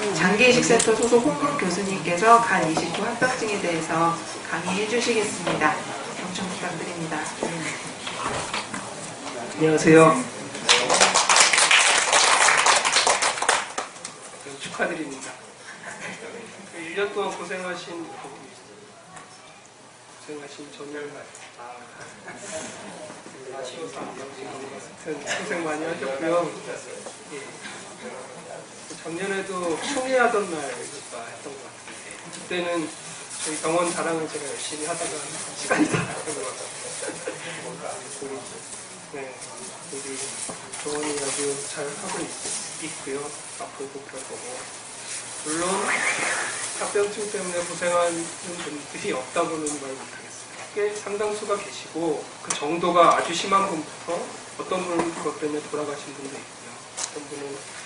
장기이식센터 소속 홍문 교수님께서 간 이식 후 합병증에 대해서 강의해 주시겠습니다. 경청 부탁드립니다. 안녕하세요. 축하드립니다. 1년 동안 고생하신 전열말 아쉬워서 안 되고 고생 많이 하셨고요. 예. 작년에도 총회하던 날가 했던 것 같은데 그때는 저희 병원 자랑을 제가 열심히 하다가 시간이 다 났던 것 같아요. 네, 우리 병원이 아주 잘 하고 있고요. 앞으로도 그럴 거고 물론 합병증 때문에 고생하는 분들이 없다고는 말 못하겠습니다. 꽤 상당수가 계시고 그 정도가 아주 심한 분부터 어떤 분은 그것 때문에 돌아가신 분도 있고요. 어떤 분은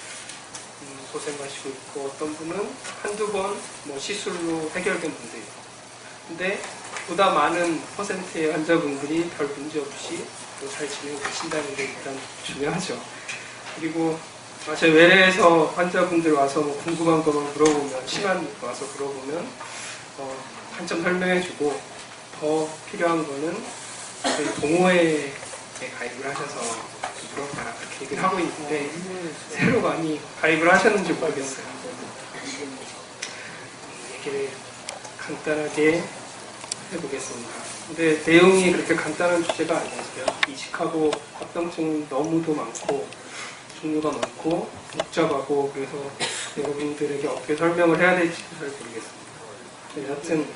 고생하시고 있고 어떤 분은 한두 번 시술로 해결된 분도 있고 근데 보다 많은 퍼센트의 환자분들이 별 문제 없이 또 잘 지내고 계신다는 게 일단 중요하죠. 그리고 저희 외래에서 환자분들 와서 궁금한 거만 물어보면 시간 와서 물어보면 한점 설명해주고 더 필요한 거는 저희 동호회에 가입을 하셔서 물어봐라 그렇게 얘기를 하고 있는데 새로 많이 가입을 하셨는지 모르겠어요. 얘기를 간단하게 해보겠습니다. 근데 내용이 그렇게 간단한 주제가 아니었어요. 이식하고 합병증 너무도 많고 종류가 많고 복잡하고 그래서 여러분들에게 어떻게 설명을 해야 될지 잘 모르겠습니다. 여하튼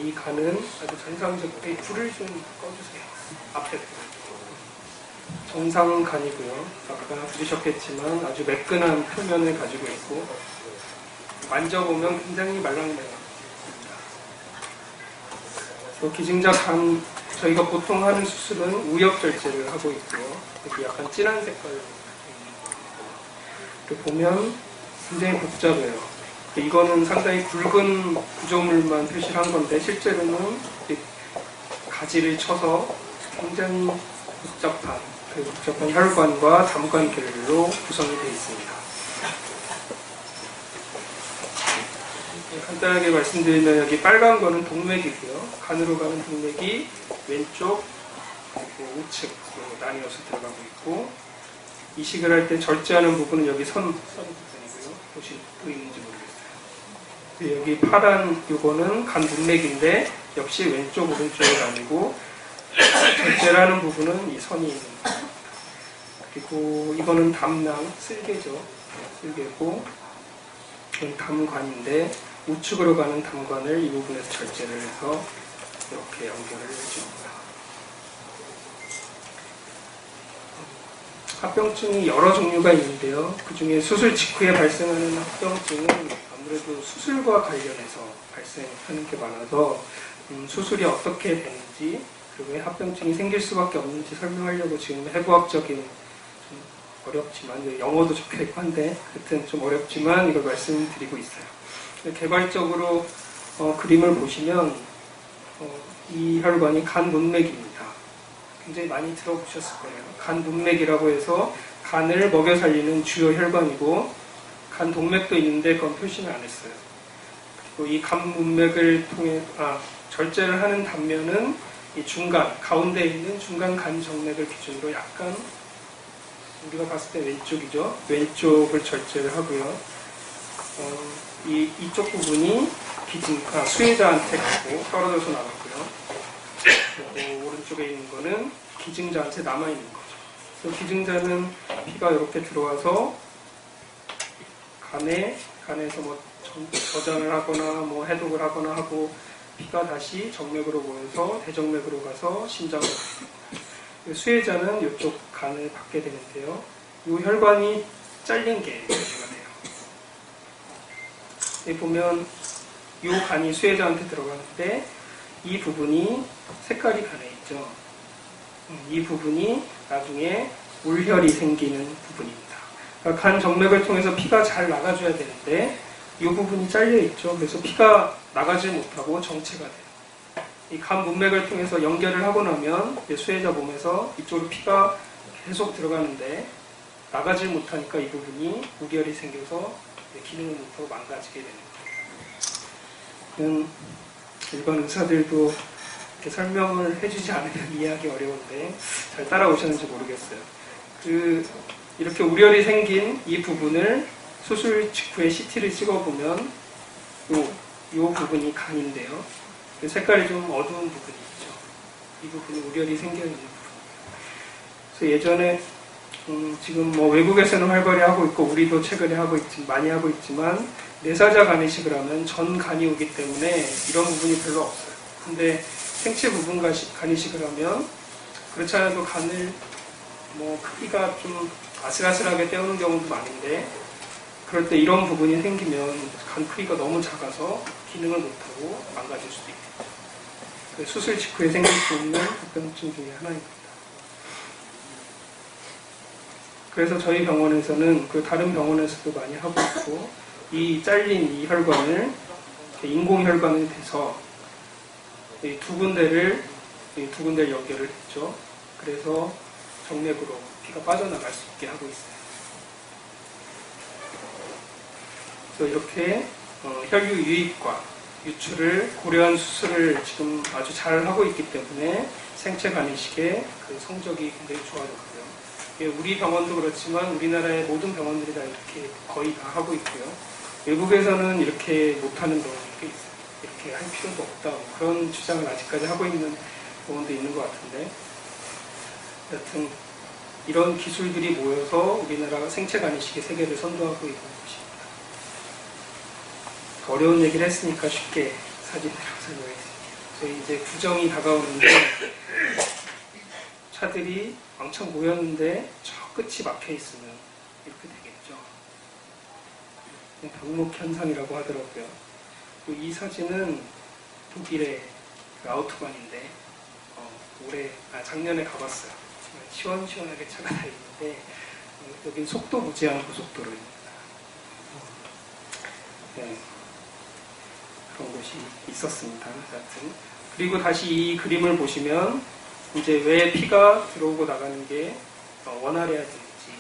이 간은 아주 정상적으로 불을 좀 꺼주세요. 앞에 정상간이고요. 아까 들으셨겠지만 아주 매끈한 표면을 가지고 있고 만져보면 굉장히 말랑말랑. 기증자 간 저희가 보통 하는 수술은 우엽절제를 하고 있고요. 여기 약간 진한 색깔로 보면 굉장히 복잡해요. 이거는 상당히 굵은 구조물만 표시를 한 건데 실제로는 가지를 쳐서 굉장히 복잡한 혈관과 담관결로 구성이 되어 있습니다. 간단하게 말씀드리면 여기 빨간 거는 동맥이고요. 간으로 가는 동맥이 왼쪽 그리고 우측으로 나뉘어서 들어가고 있고 이식을 할 때 절제하는 부분은 여기 선 부분이고요. 혹시 보이는지 모르겠어요. 여기 파란 요거는 간 문맥인데 역시 왼쪽 오른쪽에 나뉘고 절제를 하는 부분은 이 선이 있는 거예요. 그리고 이거는 담낭, 쓸개죠. 쓸개고 이건 담관인데 우측으로 가는 담관을 이 부분에서 절제를 해서 이렇게 연결을 해줍니다. 합병증이 여러 종류가 있는데요. 그 중에 수술 직후에 발생하는 합병증은 아무래도 수술과 관련해서 발생하는 게 많아서 수술이 어떻게 되는지 그리고 왜 합병증이 생길 수밖에 없는지 설명하려고 지금 해부학적인 좀 어렵지만 영어도 적혀있고 한데 하여튼 좀 어렵지만 이걸 말씀드리고 있어요. 개괄적으로 그림을 보시면 이 혈관이 간 문맥입니다. 굉장히 많이 들어보셨을 거예요. 간 문맥이라고 해서 간을 먹여 살리는 주요 혈관이고 간 동맥도 있는데 그건 표시는 안 했어요. 그리고 이 간 문맥을 통해 절제를 하는 단면은 이 중간, 가운데 있는 중간 간 정맥을 기준으로 약간 우리가 봤을 때 왼쪽이죠. 왼쪽을 절제를 하고요. 이쪽 부분이 수혜자한테 가고 떨어져서 나갔고요. 그리고 오른쪽에 있는 거는 기증자한테 남아있는 거죠. 그래서 기증자는 피가 이렇게 들어와서 간에서 저장을 하거나 해독을 하거나 하고 피가 다시 정맥으로 모여서 대정맥으로 가서 심장으로 가요. 수혜자는 이쪽 간을 받게 되는데요. 이 혈관이 잘린 게 문제가 돼요. 여기 보면 이 간이 수혜자한테 들어가는데 이 부분이 색깔이 가려 있죠. 이 부분이 나중에 울혈이 생기는 부분입니다. 그러니까 간 정맥을 통해서 피가 잘 나가줘야 되는데 이 부분이 잘려 있죠. 그래서 피가 나가지 못하고 정체가 돼요. 이 간 문맥을 통해서 연결을 하고 나면 수혜자 몸에서 이쪽으로 피가 계속 들어가는데 나가질 못하니까 이 부분이 우결이 생겨서 기능을 못하고 망가지게 되는 거예요. 일반 의사들도 이렇게 설명을 해주지 않으면 이해하기 어려운데 잘 따라오셨는지 모르겠어요. 이렇게 우열이 생긴 이 부분을 수술 직후에 CT를 찍어보면 요 부분이 간인데요. 색깔이 좀 어두운 부분이 있죠. 이 부분이 우열이 생겨있는 부분. 그래서 예전에 지금 뭐 외국에서는 활발히 하고 있고 우리도 최근에 많이 하고 있지만 내사자 간이식을 하면 전 간이 오기 때문에 이런 부분이 별로 없어요. 근데 생체 부분 간이식을 하면 그렇지 않아도 간을 뭐 크기가 좀 아슬아슬하게 떼우는 경우도 많은데 그럴 때 이런 부분이 생기면 간 크기가 너무 작아서 기능을 못하고 망가질 수도 있겠죠. 수술 직후에 생길 수 있는 합병증 중에 하나입니다. 그래서 저희 병원에서는 다른 병원에서도 많이 하고 있고 이 잘린 이 혈관을 인공혈관이 돼서 이 두 군데를 연결을 했죠. 그래서 정맥으로 피가 빠져나갈 수 있게 하고 있어요. 그래서 이렇게 혈류 유입과 유출을 고려한 수술을 지금 아주 잘 하고 있기 때문에 생체 간이식의 성적이 굉장히 좋아졌고요. 우리 병원도 그렇지만 우리나라의 모든 병원들이 다 이렇게 거의 다 하고 있고요. 외국에서는 이렇게 못하는 병원이 꽤 있어요. 이렇게 할 필요도 없다. 그런 주장을 아직까지 하고 있는 병원도 있는 것 같은데 여튼 이런 기술들이 모여서 우리나라가 생체 간이식의 세계를 선도하고 있는 것입니다. 어려운 얘기를 했으니까 쉽게 사진으로 설명했습니다. 저희 이제 구정이 다가오는데 차들이 왕창 모였는데 저 끝이 막혀 있으면 이렇게 되겠죠. 병목 현상이라고 하더라고요. 이 사진은 독일의 아우토반인데 작년에 가봤어요. 시원시원하게 차가 달리는데 여긴 속도 무제한 고속도로입니다. 네, 그런 곳이 있었습니다. 하여튼. 그리고 다시 이 그림을 보시면 이제 왜 피가 들어오고 나가는 게 원활해야 되는지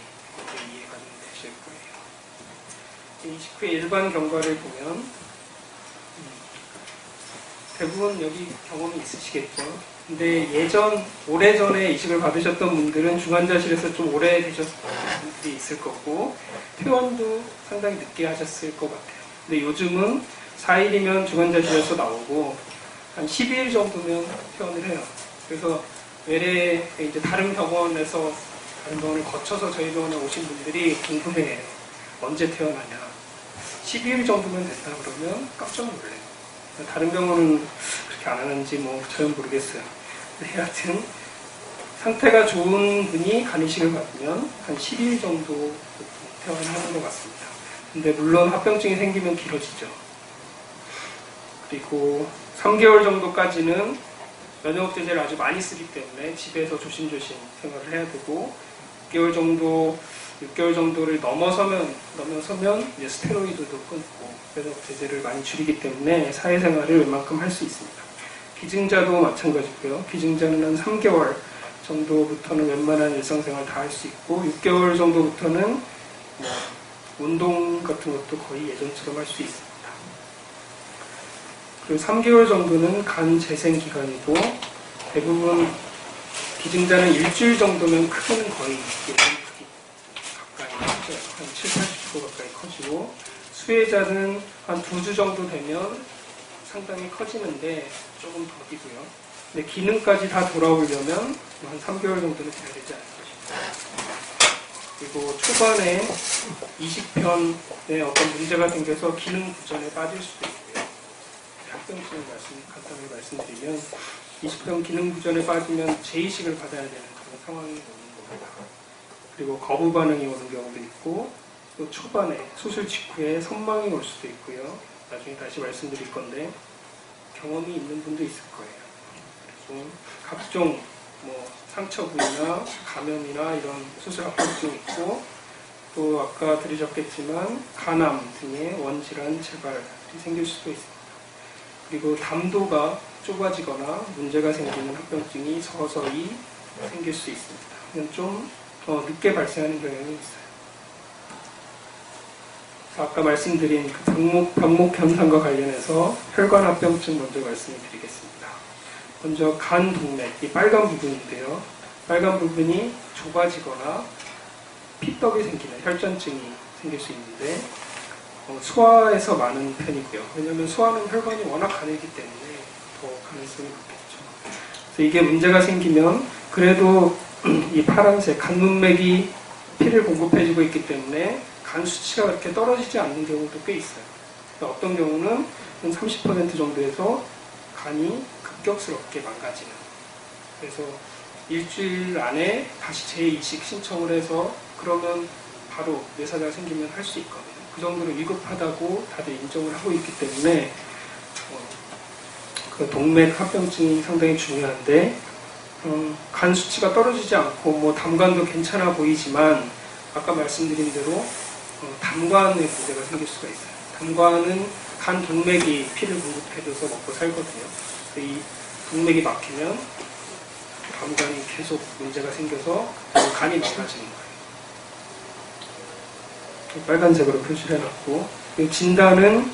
이해가 좀 되실 거예요. 이 직후의 일반 경과를 보면 대부분 여기 경험이 있으시겠죠. 근데 오래전에 이식을 받으셨던 분들은 중환자실에서 좀 오래 되셨던 분들이 있을 거고 퇴원도 상당히 늦게 하셨을 것 같아요. 근데 요즘은 4일이면 중환자실에서 나오고 한 12일 정도면 퇴원을 해요. 그래서 외래에 이제 다른 병원을 거쳐서 저희 병원에 오신 분들이 궁금해해요. 언제 퇴원하냐. 12일 정도면 된다 그러면 깜짝 놀래요. 다른 병원은 그렇게 안 하는지 저는 모르겠어요. 근데 하여튼 상태가 좋은 분이 간이식을 받으면 한 12일 정도 퇴원을 하는 것 같습니다. 근데 물론 합병증이 생기면 길어지죠. 그리고 3개월 정도까지는 면역제제를 아주 많이 쓰기 때문에 집에서 조심조심 생활을 해야 되고 6개월 정도를 넘어서면 이제 스테로이드도 끊고 면역제제를 많이 줄이기 때문에 사회생활을 웬만큼 할 수 있습니다. 기증자도 마찬가지고요. 기증자는 한 3개월 정도부터는 웬만한 일상생활 다 할 수 있고 6개월 정도부터는 운동 같은 것도 거의 예전처럼 할 수 있습니다. 그리고 3개월 정도는 간 재생 기간이고 대부분 기증자는 일주일 정도면 크기는 거의 예전 크기 가까이 커져요. 한 70-80% 가까이 커지고 수혜자는 한 2주 정도 되면 상당히 커지는데 조금 더디고요. 근데 기능까지 다 돌아오려면 한 3개월 정도는 돼야 되지 않을까 싶습니다. 그리고 초반에 이식편에 어떤 문제가 생겨서 기능 부전에 빠질 수도 있고요. 합병증을 간단하게 말씀드리면 이식편 기능 부전에 빠지면 재이식을 받아야 되는 그런 상황이 오는 겁니다. 그리고 거부 반응이 오는 경우도 있고 또 초반에 수술 직후에 선망이 올 수도 있고요. 나중에 다시 말씀드릴 건데 경험이 있는 분도 있을 거예요. 그래서 각종 상처 부위나 감염이나 이런 수술 합병증이 있고 또 아까 들으셨겠지만 간암 등의 원질환 재발이 생길 수도 있습니다. 그리고 담도가 좁아지거나 문제가 생기는 합병증이 서서히 생길 수 있습니다. 이건 좀 늦게 발생하는 경향이 있어요. 아까 말씀드린 그 병목 현상과 관련해서 혈관합병증 먼저 말씀을 드리겠습니다. 먼저 간 동맥, 이 빨간 부분인데요. 빨간 부분이 좁아지거나 피떡이 생기는 혈전증이 생길 수 있는데 소아에서 많은 편이고요. 왜냐하면 소아는 혈관이 워낙 가늘기 때문에 더 가능성이 높겠죠. 그래서 이게 문제가 생기면 그래도 이 파란색 간 문맥이 피를 공급해주고 있기 때문에 간 수치가 그렇게 떨어지지 않는 경우도 꽤 있어요. 그러니까 어떤 경우는 30% 정도에서 간이 급격스럽게 망가지는. 그래서 일주일 안에 다시 재이식 신청을 해서 그러면 바로 뇌사자가 생기면 할 수 있거든요. 그 정도로 위급하다고 다들 인정을 하고 있기 때문에 그 동맥 합병증이 상당히 중요한데 간 수치가 떨어지지 않고 뭐 담관도 괜찮아 보이지만 아까 말씀드린 대로 담관에 문제가 생길 수가 있어요. 담관은 간 동맥이 피를 공급해줘서 먹고 살거든요. 이 동맥이 막히면 담관이 계속 문제가 생겨서 간이 망가지는 거예요. 빨간색으로 표시를 해놨고 진단은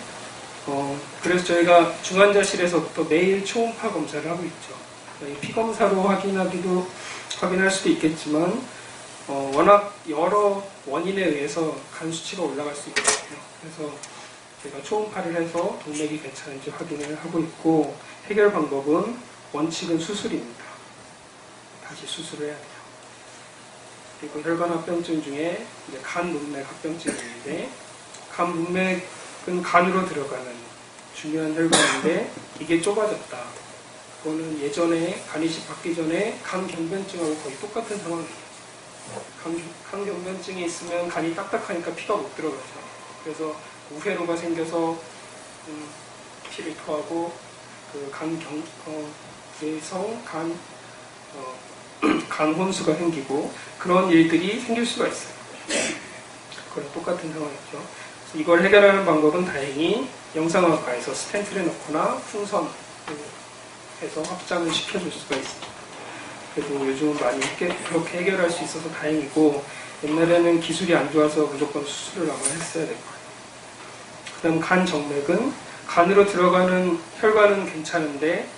그래서 저희가 중환자실에서부터 매일 초음파 검사를 하고 있죠. 피검사로 확인할 수도 있겠지만 워낙 여러 원인에 의해서 간 수치가 올라갈 수 있거든요. 그래서 제가 초음파를 해서 동맥이 괜찮은지 확인을 하고 있고 해결 방법은 원칙은 수술입니다. 다시 수술을 해야 돼요. 그리고 혈관 합병증 중에 이제 간 문맥 합병증이 있는데 간 문맥은 간으로 들어가는 중요한 혈관인데 이게 좁아졌다. 그거는 예전에 간 이식 받기 전에 간 경변증하고 거의 똑같은 상황이에요. 간 경변증이 있으면 간이 딱딱하니까 피가 못 들어가죠. 그래서 우회로가 생겨서 피를 토하고 그 내성 간 혼수가 생기고 그런 일들이 생길 수가 있어요. 그거랑 똑같은 상황이죠. 그래서 이걸 해결하는 방법은 다행히 영상학과에서 스텐트를 넣거나 풍선을 해서 확장을 시켜줄 수가 있습니다. 그래도 요즘은 많이 그렇게 해결할 수 있어서 다행이고 옛날에는 기술이 안 좋아서 무조건 수술을 아마 했어야 될 거예요. 그 다음 간 정맥은 간으로 들어가는 혈관은 괜찮은데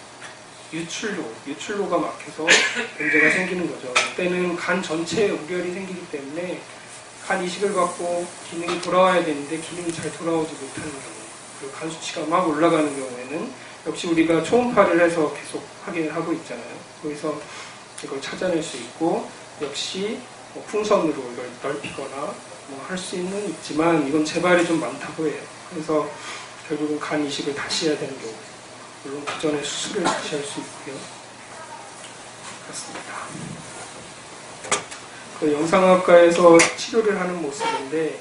유출로가 막혀서 문제가 생기는 거죠. 그때는 간 전체에 우결이 생기기 때문에 간 이식을 받고 기능이 돌아와야 되는데 기능이 잘 돌아오지 못하는 경우 그리고 간 수치가 막 올라가는 경우에는 역시 우리가 초음파를 해서 계속 확인을 하고 있잖아요. 거기서 이걸 찾아낼 수 있고 역시 풍선으로 이걸 넓히거나 할 수는 있지만 이건 재발이 좀 많다고 해요. 그래서 결국은 간 이식을 다시 해야 되는 경우 물론 그 전에 수술을 다시 할 수 있고요. 그렇습니다. 그 영상학과에서 치료를 하는 모습인데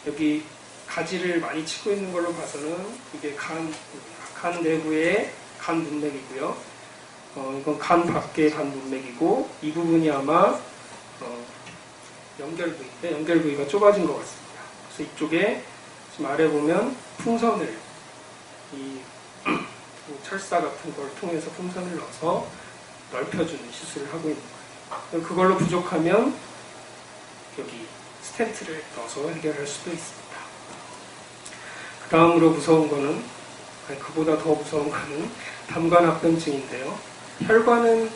여기 가지를 많이 치고 있는 걸로 봐서는 이게 간 내부의 간 문맥이고요. 이건 간 밖의 간 문맥이고 이 부분이 아마 연결부위인데 연결부위가 좁아진 것 같습니다. 그래서 이쪽에 지금 아래 보면 풍선을 이 철사 같은 걸 통해서 풍선을 넣어서 넓혀주는 시술을 하고 있는 거예요. 그걸로 부족하면 여기 스텐트를 넣어서 해결할 수도 있습니다. 그 다음으로 무서운 거는 그보다 더 무서운 거는 담관합병증인데요. 혈관은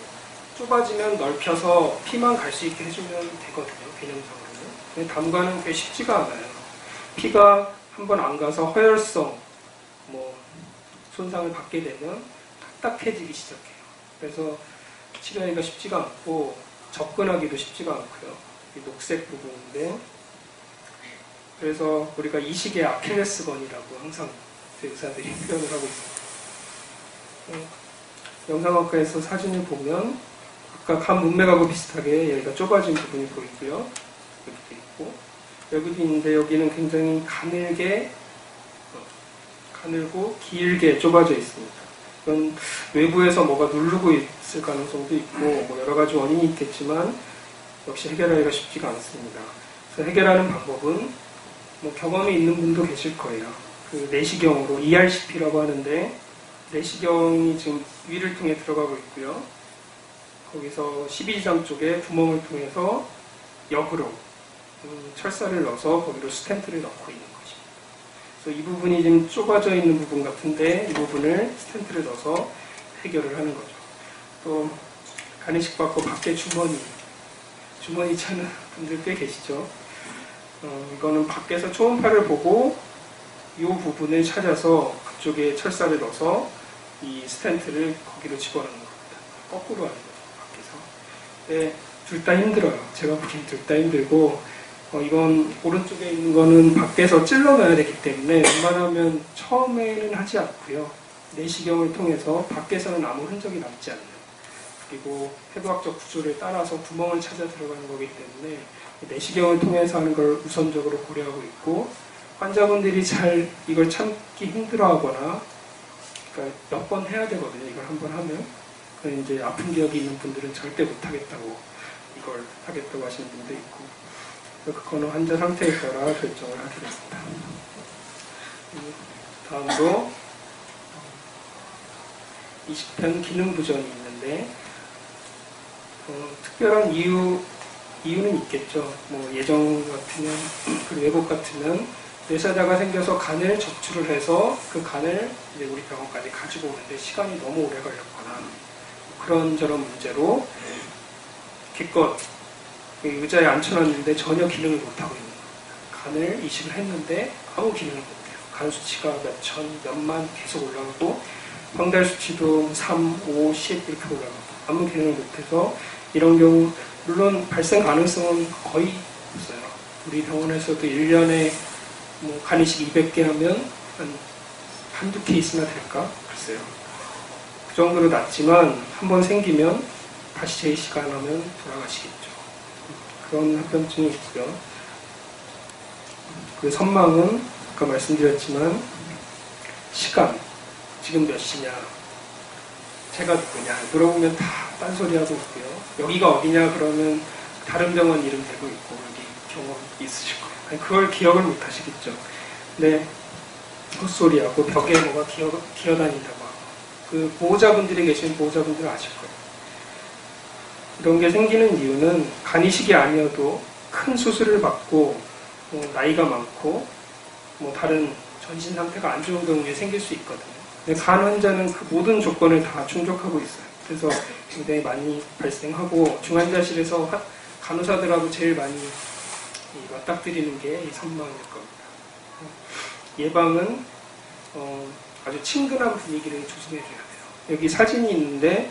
좁아지면 넓혀서 피만 갈 수 있게 해주면 되거든요. 개념상으로는. 근데 담관은 꽤 쉽지가 않아요. 피가 한번 안 가서 허혈성 손상을 받게 되면 딱딱해지기 시작해요. 그래서 치료하기가 쉽지가 않고 접근하기도 쉽지가 않고요. 이 녹색 부분인데 그래서 우리가 이식의 아킬레스건이라고 항상 의사들이 표현을 하고 있습니다. 영상학과에서 사진을 보면 아까 간 문맥하고 비슷하게 여기가 좁아진 부분이 보이고요. 여기도 있고 여기도 있는데 여기는 굉장히 가늘고 길게 좁아져 있습니다. 이건 외부에서 뭐가 누르고 있을 가능성도 있고 여러 가지 원인이 있겠지만 역시 해결하기가 쉽지가 않습니다. 그래서 해결하는 방법은 경험이 있는 분도 계실 거예요. 그 내시경으로 ERCP라고 하는데 내시경이 지금 위를 통해 들어가고 있고요. 거기서 12장 쪽에 구멍을 통해서 역으로 철사를 넣어서 거기로 스텐트를 넣고 있는 것입니다. 그래서 이 부분이 지금 좁아져 있는 부분 같은데 이 부분을 스텐트를 넣어서 해결을 하는 거죠. 또 간이식 받고 밖에 주머니 차는 분들 꽤 계시죠. 이거는 밖에서 초음파를 보고 이 부분을 찾아서 그쪽에 철사를 넣어서 이 스텐트를 거기로 집어넣는 겁니다. 거꾸로 하는 거죠, 밖에서. 네, 둘 다 힘들어요. 제가 보기엔 둘 다 힘들고, 이건 오른쪽에 있는 거는 밖에서 찔러놔야 되기 때문에 웬만하면 처음에는 하지 않고요. 내시경을 통해서 밖에서는 아무 흔적이 남지 않는, 그리고 해부학적 구조를 따라서 구멍을 찾아 들어가는 거기 때문에 내시경을 통해서 하는 걸 우선적으로 고려하고 있고, 환자분들이 잘 이걸 참기 힘들어하거나, 그러니까 몇 번 해야 되거든요. 이걸 한 번 하면. 이제 아픈 기억이 있는 분들은 절대 못 하겠다고, 이걸 하겠다고 하시는 분도 있고, 그거는 환자 상태에 따라 결정을 하게 됩니다. 다음으로 이식편 기능 부전이 있는데, 특별한 이유는 있겠죠. 뭐 예정 같으면, 그리고 외국 같으면 뇌사자가 생겨서 간을 적출을 해서 그 간을 이제 우리 병원까지 가지고 오는데 시간이 너무 오래 걸렸거나 그런저런 문제로 기껏 의자에 앉혀놨는데 전혀 기능을 못하고 있는 겁니다. 간을 이식을 했는데 아무 기능을 못해요. 간 수치가 몇천, 몇만 계속 올라가고 황달 수치도 3, 5, 10 이렇게 올라가고 아무 기능을 못해서 이런 경우 물론 발생 가능성은 거의 없어요. 우리 병원에서도 1년에 뭐 간이식 200개 하면 한두 케이스나 될까? 글쎄요. 그 정도로 낮지만 한번 생기면 다시 재시간하면 돌아가시겠죠. 그런 합병증이 있고요. 그 선망은 아까 말씀드렸지만 시간, 지금 몇 시냐, 제가 누구냐 물어보면 다 딴소리하고 있고요. 여기가 어디냐 그러면 다른 병원 이름 대고 있고 여기 경험 있으실 거예요. 아니, 그걸 기억을 못 하시겠죠. 근데 헛소리하고 벽에 뭐가 기어다닌다고 하고 그 보호자분들이 계신 보호자분들은 아실 거예요. 이런 게 생기는 이유는 간이식이 아니어도 큰 수술을 받고 나이가 많고 뭐 다른 전신 상태가 안 좋은 경우에 생길 수 있거든요. 근데 간 환자는 그 모든 조건을 다 충족하고 있어요. 그래서 굉장히 많이 발생하고 중환자실에서 간호사들하고 제일 많이 맞닥뜨리는 게 이 선망일 겁니다. 예방은 아주 친근한 분위기를 조성해줘야 돼요. 여기 사진이 있는데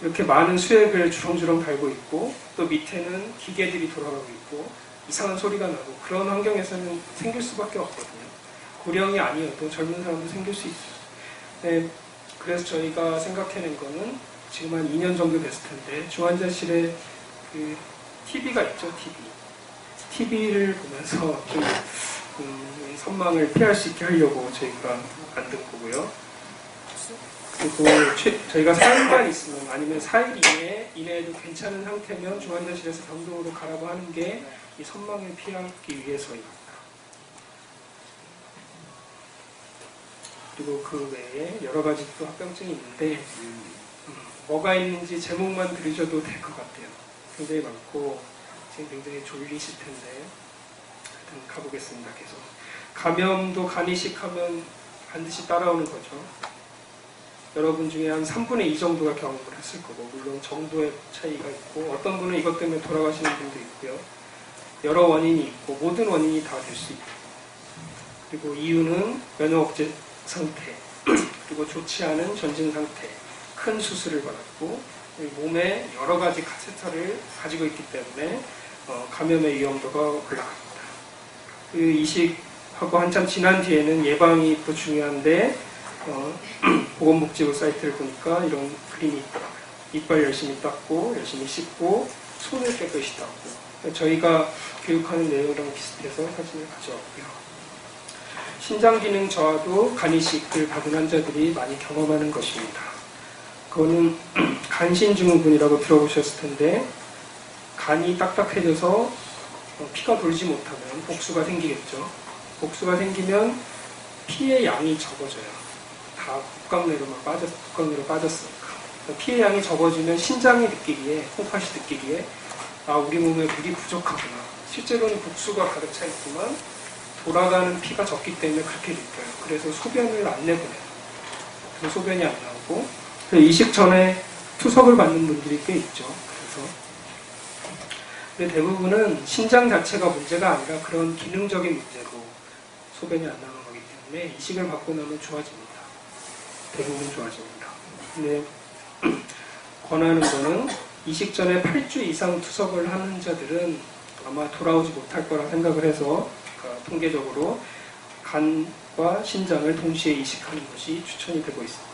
이렇게 많은 수액을 주렁주렁 달고 있고 또 밑에는 기계들이 돌아가고 있고 이상한 소리가 나고 그런 환경에서는 생길 수밖에 없거든요. 고령이 아니어도 젊은 사람도 생길 수 있어요. 네, 그래서 저희가 생각해낸 거는 지금 한 2년 정도 됐을 텐데 중환자실에 그 TV가 있죠, TV를 보면서 좀 선망을 피할 수 있게 하려고 저희가 만든 거고요. 그리고 저희가 4일만 있으면 아니면 4일 이내에도 괜찮은 상태면 중환자실에서 병동으로 가라고 하는 게 이 선망을 피하기 위해서입니다. 그리고 그 외에 여러 가지 또 합병증이 있는데 뭐가 있는지 제목만 들으셔도 될 것 같아요. 굉장히 많고 지금 굉장히 졸리실 텐데 하여튼 가보겠습니다. 계속. 감염도 간이식하면 반드시 따라오는 거죠. 여러분 중에 한 3분의 2 정도가 경험을 했을 거고 물론 정도의 차이가 있고 어떤 분은 이것 때문에 돌아가시는 분도 있고요. 여러 원인이 있고 모든 원인이 다 될 수 있고 그리고 이유는 면역 억제 상태 그리고 좋지 않은 전진 상태 큰 수술을 받았고 몸에 여러 가지 카세터를 가지고 있기 때문에 감염의 위험도가 올라갑니다. 그 이식하고 한참 지난 뒤에는 예방이 또 중요한데 보건복지부 사이트를 보니까 이런 그림이 있더라고요. 이빨 열심히 닦고 열심히 씻고 손을 깨끗이 닦고 저희가 교육하는 내용이랑 비슷해서 사진을 가져왔고요. 신장기능 저하도 간이식을 받은 환자들이 많이 경험하는 것입니다. 그거는 간신증후군이라고 들어보셨을 텐데 간이 딱딱해져서 피가 돌지 못하면 복수가 생기겠죠. 복수가 생기면 피의 양이 적어져요. 다 복강내로 빠졌으니까. 피의 양이 적어지면 신장이 느끼기에, 콩팥이 느끼기에 우리 몸에 물이 부족하구나. 실제로는 국수가 가득 차 있지만 돌아가는 피가 적기 때문에 그렇게 느껴요. 그래서 소변을 안 내보내요. 그래서 소변이 안 나오고 이식 전에 투석을 받는 분들이 꽤 있죠. 근데 대부분은 신장 자체가 문제가 아니라 그런 기능적인 문제로 소변이 안 나오는 거기 때문에 이식을 받고 나면 좋아집니다. 대부분 좋아집니다. 근데 권하는 거는 이식 전에 8주 이상 투석을 하는 자들은 아마 돌아오지 못할 거라 생각을 해서 통계적으로 간과 신장을 동시에 이식하는 것이 추천이 되고 있습니다.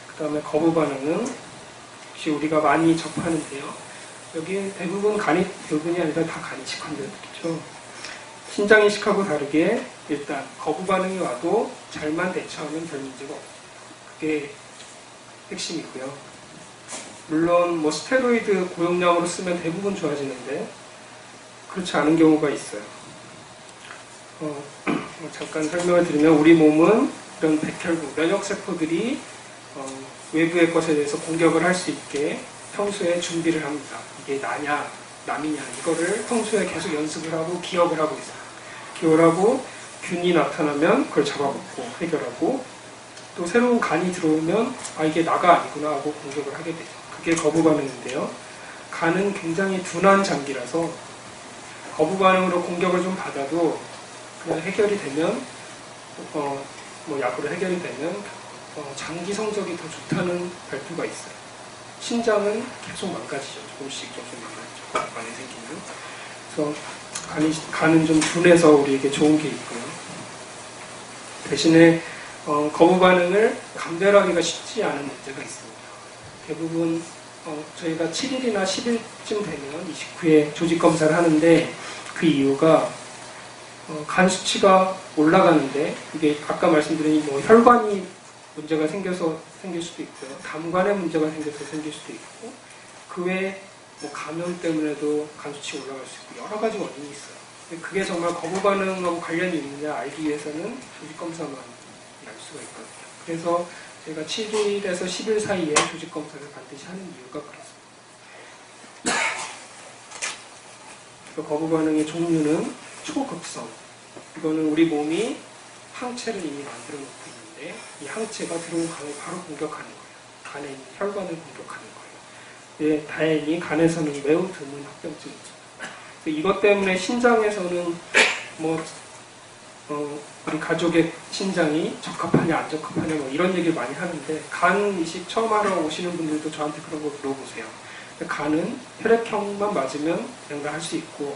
그 다음에 거부 반응은 역시 우리가 많이 접하는데요. 여기 대부분이 아니라 다 간이 이식한다죠. 신장 이식하고 다르게 일단 거부 반응이 와도 잘만 대처하면 별 문제가 없어요. 그게 핵심이고요. 물론 스테로이드 고용량으로 쓰면 대부분 좋아지는데 그렇지 않은 경우가 있어요. 잠깐 설명을 드리면 우리 몸은 이런 백혈구, 면역세포들이 외부의 것에 대해서 공격을 할 수 있게 평소에 준비를 합니다. 이게 나냐, 남이냐 이거를 평소에 계속 연습을 하고 기억을 하고 있어요. 기억을 하고 균이 나타나면 그걸 잡아먹고 해결하고 또 새로운 간이 들어오면 이게 나가 아니구나 하고 공격을 하게 돼요. 그게 거부 반응인데요. 간은 굉장히 둔한 장기라서 거부 반응으로 공격을 좀 받아도 그냥 해결이 되면 약으로 해결이 되면 장기 성적이 더 좋다는 발표가 있어요. 신장은 계속 망가지죠. 조금씩 망가지죠. 거부 반응이 생기면. 그래서 간은 좀 둔해서 우리에게 좋은 게 있고요. 대신에 거부 반응을 감별하기가 쉽지 않은 문제가 있습니다. 대부분 저희가 7일이나 10일쯤 되면 이식 후에 조직 검사를 하는데 그 이유가 간 수치가 올라가는데 이게 아까 말씀드린 혈관이 문제가 생길 수도 있고요. 담관에 문제가 생겨서 생길 수도 있고 그 외에 감염 때문에도 간 수치가 올라갈 수 있고 여러 가지 원인이 있어요. 근데 그게 정말 거부 반응하고 관련이 있느냐 알기 위해서는 조직 검사만 알 수가 있거든요. 그래서 저희가 7일에서 10일 사이에 조직 검사를 반드시 하는 이유가 그렇습니다. 거부 반응의 종류는 초급성. 이거는 우리 몸이 항체를 이미 만들어 놓고 있는데 이 항체가 들어온 간을 바로 공격하는 거예요. 간에 있는 혈관을 공격하는 거예요. 다행히 간에서는 매우 드문 합병증이죠. 이것 때문에 신장에서는 우리 가족의 신장이 적합하냐 안 적합하냐 이런 얘기를 많이 하는데 간 이식 처음 하러 오시는 분들도 저한테 그런 거 물어보세요. 간은 혈액형만 맞으면 뭔가 할 수 있고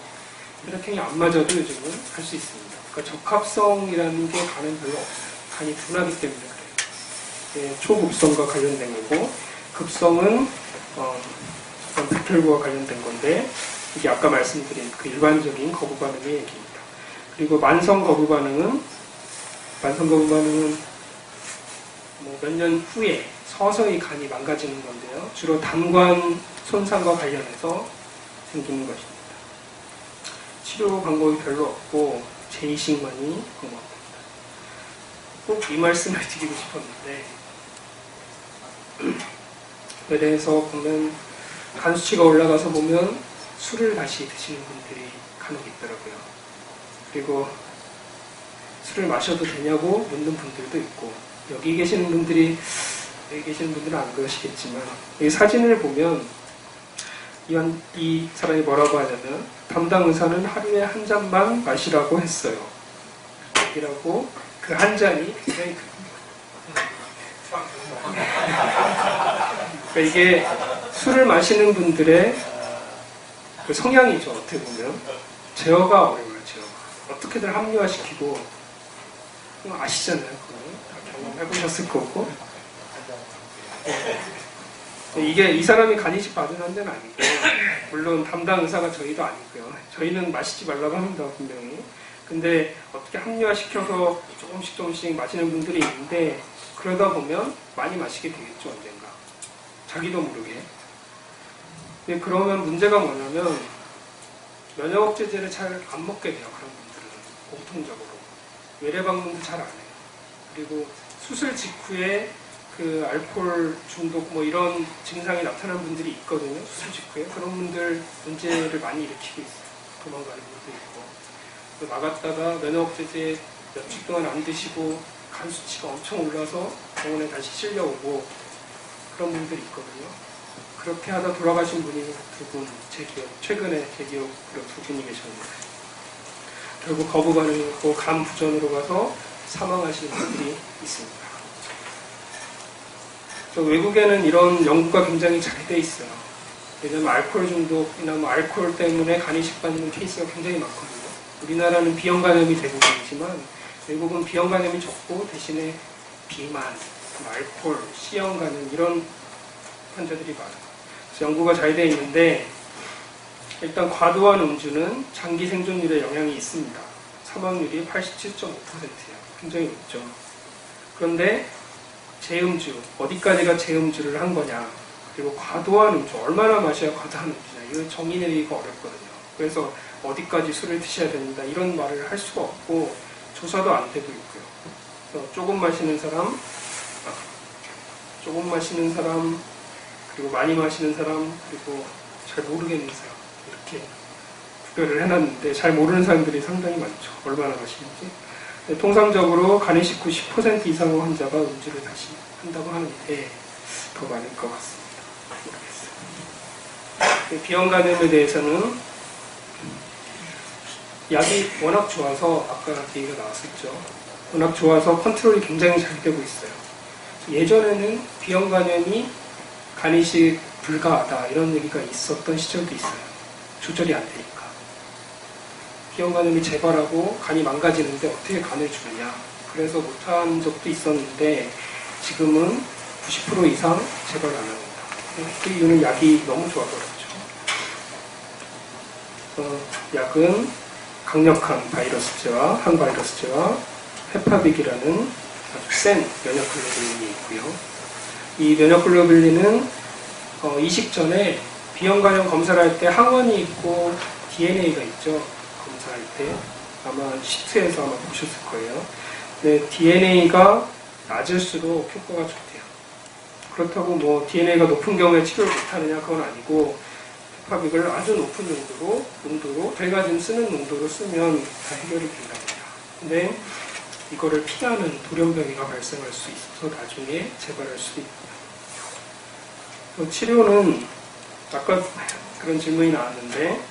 혈액형이 안 맞아도 요즘은 할 수 있습니다. 그러니까 적합성이라는 게 간은 별로 없어요. 간이 둔하기 때문에 그래요. 초급성과 관련된 거고 급성은 백혈구와 관련된 건데 이게 아까 말씀드린 그 일반적인 거부 반응의 얘기입니다. 그리고 만성 거부 반응은 몇 년 후에 서서히 간이 망가지는 건데요. 주로 담관 손상과 관련해서 생기는 것입니다. 치료 방법이 별로 없고 재이식만이 방법입니다. 꼭 이 말씀을 드리고 싶었는데 그래서 보면 간 수치가 올라가서 보면 술을 다시 드시는 분들이 간혹 있더라고요. 그리고 술을 마셔도 되냐고 묻는 분들도 있고 여기 계시는 분들은 안 그러시겠지만 이 사진을 보면 이 사람이 뭐라고 하냐면 담당 의사는 하루에 한 잔만 마시라고 했어요. 이라고 그 한 잔이 굉장히 그러니까 이게 술을 마시는 분들의 그 성향이죠. 어떻게 보면 제어가 어려워요. 제어가 어떻게든 합리화시키고 아시잖아요. 다 경험해보셨을 거고 이게 이 사람이 간이식 받은 환자는 아니고 물론 담당 의사가 저희도 아니고요. 저희는 마시지 말라고 합니다. 분명히. 근데 어떻게 합리화시켜서 조금씩 마시는 분들이 있는데 그러다 보면 많이 마시게 되겠죠. 언젠가. 자기도 모르게. 근데 그러면 문제가 뭐냐면 면역억제제를 잘 안 먹게 돼요. 그런 분들은 공통적으로 외래 방문도 잘 안 해요. 그리고 수술 직후에 그 알코올 중독 뭐 이런 증상이 나타나는 분들이 있거든요. 수술 직후에. 그런 분들 문제를 많이 일으키고 있어요. 도망가는 분도 있고. 또 나갔다가 면역제제 며칠 동안 안 드시고 간 수치가 엄청 올라서 병원에 다시 실려오고 그런 분들이 있거든요. 그렇게 하다 돌아가신 분이 두 분, 제 기억, 최근에 제 기억으로 두 분이 계셨는데 결국 거부 반응이고 간 부전으로 가서 사망하시는 분들이 있습니다. 외국에는 이런 연구가 굉장히 잘 돼 있어요. 왜냐하면 알코올 중독이나 뭐 알코올 때문에 간 이식 받는 케이스가 굉장히 많거든요. 우리나라는 비형 간염이 대부분이지만 외국은 비형 간염이 적고 대신에 비만, 알코올, C형 간염 이런 환자들이 많아요. 그래서 연구가 잘 되어 있는데 일단 과도한 음주는 장기 생존율에 영향이 있습니다. 사망률이 87.5%예요. 굉장히 높죠. 그런데 재음주, 어디까지가 재음주를 한 거냐, 그리고 과도한 음주, 얼마나 마셔야 과도한 음주냐, 이거 정의 내리기가 어렵거든요. 그래서 어디까지 술을 드셔야 된다, 이런 말을 할 수가 없고, 조사도 안 되고 있고요. 그래서 조금 마시는 사람, 그리고 많이 마시는 사람, 그리고 잘 모르겠는 사람, 이렇게 구별을 해놨는데, 잘 모르는 사람들이 상당히 많죠. 얼마나 마시는지. 통상적으로 간 이식 후 10% 이상의 환자가 음주를 다시 한다고 하는데 더 많을 것 같습니다. 모르겠어요. 비형 간염에 대해서는 약이 워낙 좋아서 아까 얘기가 나왔었죠. 워낙 좋아서 컨트롤이 굉장히 잘 되고 있어요. 예전에는 비형 간염이 간 이식 불가하다 이런 얘기가 있었던 시절도 있어요. 조절이 안 되니까. 비형 간염이 재발하고 간이 망가지는데 어떻게 간을 주느냐. 그래서 못한 적도 있었는데 지금은 90% 이상 재발 안 합니다. 그 이유는 약이 너무 좋아서 그렇죠. 약은 강력한 바이러스제와 항바이러스제와 헤파빅이라는 아주 센 면역글로불린이 있고요. 이 면역글로불린은 이식 전에 비형 간염 검사를 할 때 항원이 있고 DNA가 있죠. 검사할 때 아마 시트에서 아마 보셨을 거예요. 네, DNA가 낮을수록 효과가 좋대요. 그렇다고 뭐 DNA가 높은 경우에 치료를 못하느냐 그건 아니고 헤파빅을 아주 높은 농도로 저희가 지금 쓰는 농도로 쓰면 다 해결이 된답니다. 근데 이거를 피하는 돌연변이가 발생할 수 있어서 나중에 재발할 수도 있고요. 치료는 아까 그런 질문이 나왔는데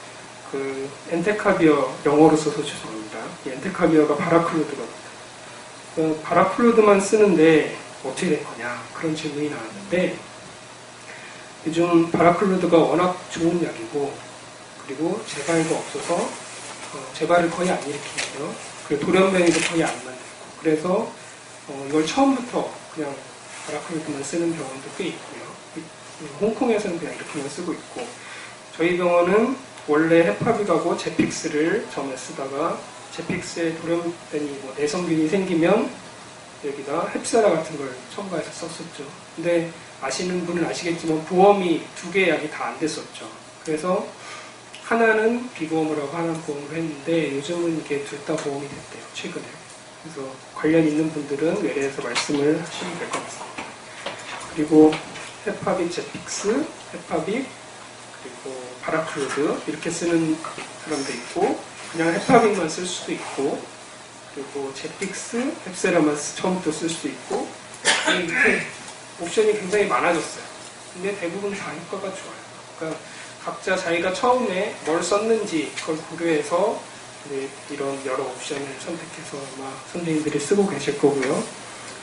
그 엔테카비어 영어로 써서 죄송합니다. 이 엔테카비어가 바라클로드거든요. 바라클로드만 쓰는데 어떻게 된 거냐 그런 질문이 나왔는데 요즘 바라클로드가 워낙 좋은 약이고 그리고 재발도 없어서 재발을 거의 안 일으키고요. 그리고 돌연변이도 거의 안 만들고 그래서 이걸 처음부터 그냥 바라클로드만 쓰는 병원도 꽤 있고요. 홍콩에서는 그냥 이렇게만 쓰고 있고 저희 병원은 원래 헤파빅하고 제픽스를 처음에 쓰다가 제픽스에 돌연변이 뭐 내성균이 생기면 여기다 헵사라 같은 걸 첨가해서 썼었죠. 근데 아시는 분은 아시겠지만 보험이 두 개의 약이 다 안 됐었죠. 그래서 하나는 비보험을 하고 하나는 보험을 했는데 요즘은 이게 둘 다 보험이 됐대요. 최근에. 그래서 관련 있는 분들은 외래에서 말씀을 하시면 될 것 같습니다. 그리고 헤파빅 제픽스, 헤파빅 그리고 바라클로드 이렇게 쓰는 사람도 있고 그냥 헤파빅만 쓸 수도 있고 그리고 제픽스, 헵세라만 처음부터 쓸 수도 있고 이렇게 옵션이 굉장히 많아졌어요. 근데 대부분 다 효과가 좋아요. 그러니까 각자 자기가 처음에 뭘 썼는지 그걸 고려해서 이런 여러 옵션을 선택해서 아마 선생님들이 쓰고 계실 거고요.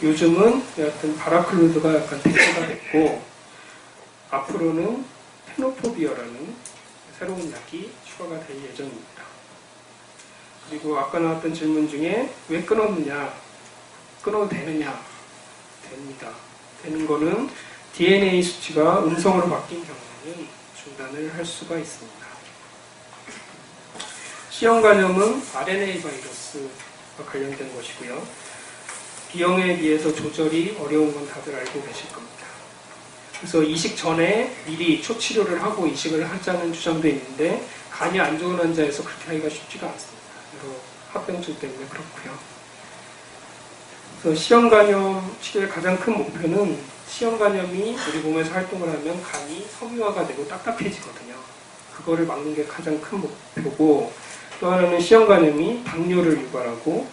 요즘은 여하튼 바라클로드가 약간 대세가 됐고 앞으로는 테노포비어라는 새로운 약이 추가가 될 예정입니다. 그리고 아까 나왔던 질문 중에 왜 끊었느냐, 끊어도 되느냐, 됩니다. 되는 거는 DNA 수치가 음성으로 바뀐 경우에는 중단을 할 수가 있습니다. C형 간염은 RNA 바이러스와 관련된 것이고요. B형에 비해서 조절이 어려운 건 다들 알고 계실 겁니다. 그래서 이식 전에 미리 초치료를 하고 이식을 하자는 주장도 있는데 간이 안 좋은 환자에서 그렇게 하기가 쉽지가 않습니다. 여러 합병증 때문에 그렇고요. 그래서 시형간염 치료의 가장 큰 목표는 시형간염이 우리 몸에서 활동을 하면 간이 섬유화가 되고 딱딱해지거든요. 그거를 막는 게 가장 큰 목표고, 또 하나는 시형간염이 당뇨를 유발하고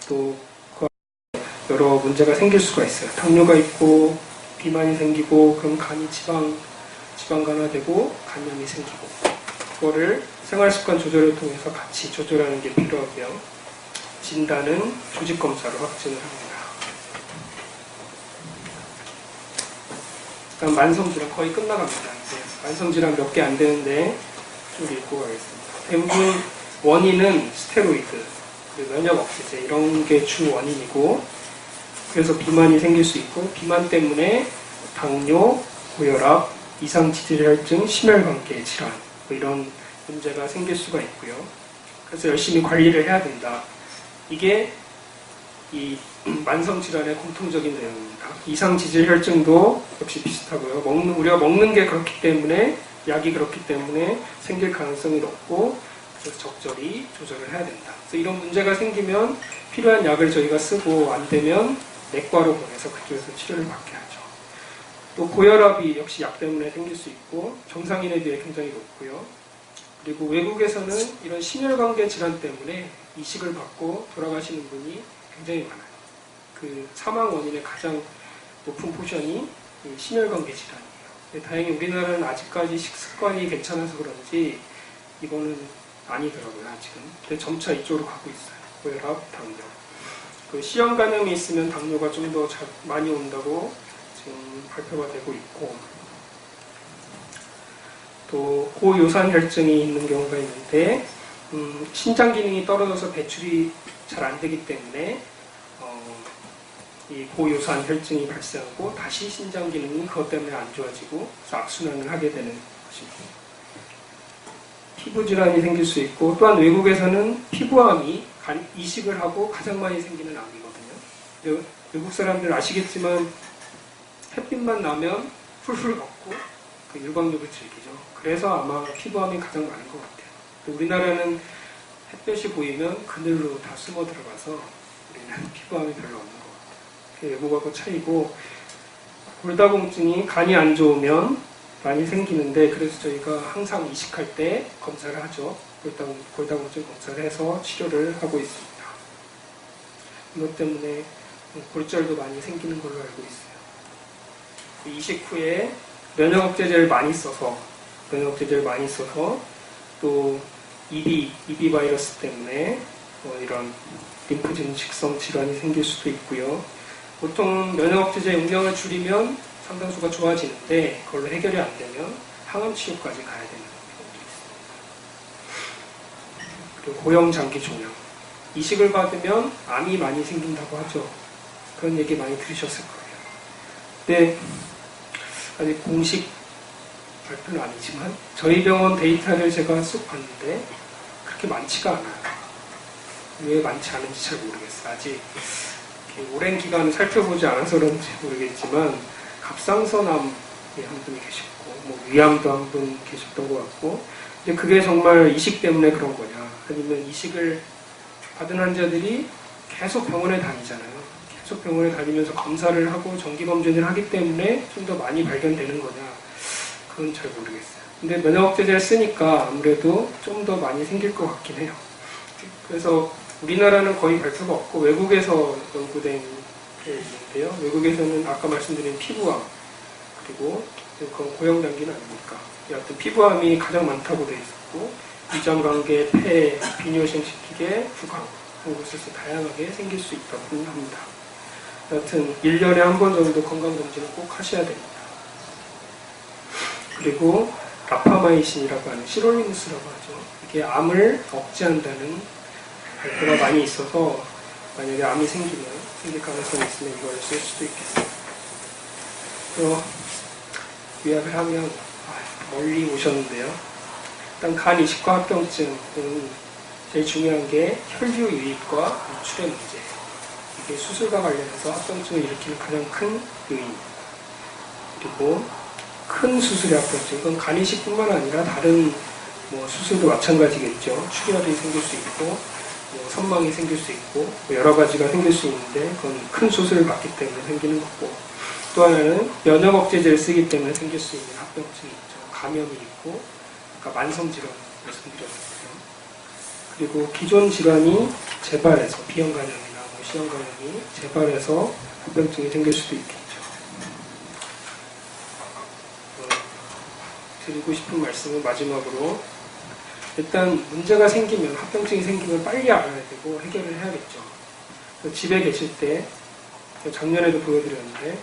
또 여러 문제가 생길 수가 있어요. 당뇨가 있고 비만이 생기고 그럼 간이 지방간화되고 간염이 생기고, 그거를 생활습관 조절을 통해서 같이 조절하는 게 필요하고요. 진단은 조직검사로 확진을 합니다. 그럼 만성질환 거의 끝나갑니다. 이제 만성질환 몇 개 안 되는데 좀 읽고 가겠습니다. 대부분 원인은 스테로이드, 그리고 면역 억제제 이런 게 주 원인이고, 그래서 비만이 생길 수 있고, 비만 때문에 당뇨, 고혈압, 이상지질혈증, 심혈관계 질환 뭐 이런 문제가 생길 수가 있고요. 그래서 열심히 관리를 해야 된다. 이게 이 만성질환의 공통적인 내용입니다. 이상지질혈증도 역시 비슷하고요. 우리가 먹는 게 그렇기 때문에, 약이 그렇기 때문에 생길 가능성이 높고, 그래서 적절히 조절을 해야 된다. 그래서 이런 문제가 생기면 필요한 약을 저희가 쓰고, 안 되면 내과로 보내서 그쪽에서 치료를 받게 하죠. 또 고혈압이 역시 약 때문에 생길 수 있고, 정상인에 비해 굉장히 높고요. 그리고 외국에서는 이런 심혈관계 질환 때문에 이식을 받고 돌아가시는 분이 굉장히 많아요. 그 사망 원인의 가장 높은 포션이 심혈관계 질환이에요. 근데 다행히 우리나라는 아직까지 식습관이 괜찮아서 그런지 이거는 아니더라고요, 아직은. 근데 점차 이쪽으로 가고 있어요. 고혈압, 당뇨. 그 시형간염이 있으면 당뇨가 좀 더 많이 온다고 지금 발표가 되고 있고, 또 고요산혈증이 있는 경우가 있는데, 신장 기능이 떨어져서 배출이 잘 안 되기 때문에 이 고요산 혈증이 발생하고 다시 신장 기능이 그것 때문에 안 좋아지고 그래서 악순환을 하게 되는 것입니다. 피부 질환이 생길 수 있고, 또한 외국에서는 피부암이 이식을 하고 가장 많이 생기는 암이거든요. 외국 사람들 아시겠지만 햇빛만 나면 풀풀 걷고 그 일광욕을 즐기죠. 그래서 아마 피부암이 가장 많은 것 같아요. 우리나라는 햇볕이 보이면 그늘로 다 숨어 들어가서 우리는 피부암이 별로 없는 것 같아요. 그게 외국하고 차이고, 골다공증이 간이 안 좋으면 많이 생기는데, 그래서 저희가 항상 이식할 때 검사를 하죠. 골다공증 검사를 해서 치료를 하고 있습니다. 이것 때문에 골절도 많이 생기는 걸로 알고 있어요. 이식 후에 면역 억제제를 많이 써서 또 EB 바이러스 때문에 이런 림프진 식성 질환이 생길 수도 있고요. 보통 면역 억제제 용량을 줄이면 상당수가 좋아지는데, 그걸로 해결이 안 되면 항암 치료까지 가야 되는 경우도 있습니다. 그리고 고형 장기 종양, 이식을 받으면 암이 많이 생긴다고 하죠. 그런 얘기 많이 들으셨을 거예요. 근데 아직 공식 발표는 아니지만 저희 병원 데이터를 제가 쑥 봤는데 그렇게 많지가 않아요. 왜 많지 않은지 잘 모르겠어요. 아직 오랜 기간 살펴보지 않아서 그런지 모르겠지만, 갑상선암이 한 분이 계셨고, 위암도 한 분 계셨던 것 같고, 근데 그게 정말 이식 때문에 그런 거냐, 아니면 이식을 받은 환자들이 계속 병원에 다니잖아요. 계속 병원에 다니면서 검사를 하고 정기검진을 하기 때문에 좀 더 많이 발견되는 거냐, 그건 잘 모르겠어요. 근데 면역억제제를 쓰니까 아무래도 좀 더 많이 생길 것 같긴 해요. 그래서 우리나라는 거의 발표가 없고, 외국에서 연구된 게 있는데요. 외국에서는 아까 말씀드린 피부암, 그리고 그건 고형장기는 아닙니까? 여하튼 피부암이 가장 많다고 되어 있었고, 위장관계, 폐, 비뇨생식기계, 구강 그런 곳에서 다양하게 생길 수 있다고 합니다. 여하튼 1년에 한 번 정도 건강검진을 꼭 하셔야 됩니다. 그리고 라파마이신이라고 하는 시롤리무스라고 하죠. 이게 암을 억제한다는 발표가 많이 있어서, 만약에 암이 생길 가능성이 있으면 이걸 쓸 수도 있겠습니다. 또 요약을 하면 멀리 오셨는데요. 일단 간 이식과 합병증은 제일 중요한 게 혈류 유입과 유출의 문제. 이게 수술과 관련해서 합병증을 일으키는 가장 큰 요인입니다. 그리고 큰 수술의 합병증, 이건 간 이식뿐만 아니라 다른 수술도 마찬가지겠죠. 출혈이 생길 수 있고, 뭐 선망이 생길 수 있고 뭐 여러 가지가 생길 수 있는데 그건 큰 수술을 받기 때문에 생기는 거고, 또 하나는 면역 억제제를 쓰기 때문에 생길 수 있는 합병증이 있죠. 감염이 있고, 그러니까 만성 질환 말씀드렸고요. 그리고 기존 질환이 재발해서 비형 간염이나 뭐 시형 간염이 재발해서 합병증이 생길 수도 있겠죠. 드리고 싶은 말씀은 마지막으로, 일단 문제가 생기면, 합병증이 생기면 빨리 알아야 되고 해결을 해야겠죠. 집에 계실 때 작년에도 보여드렸는데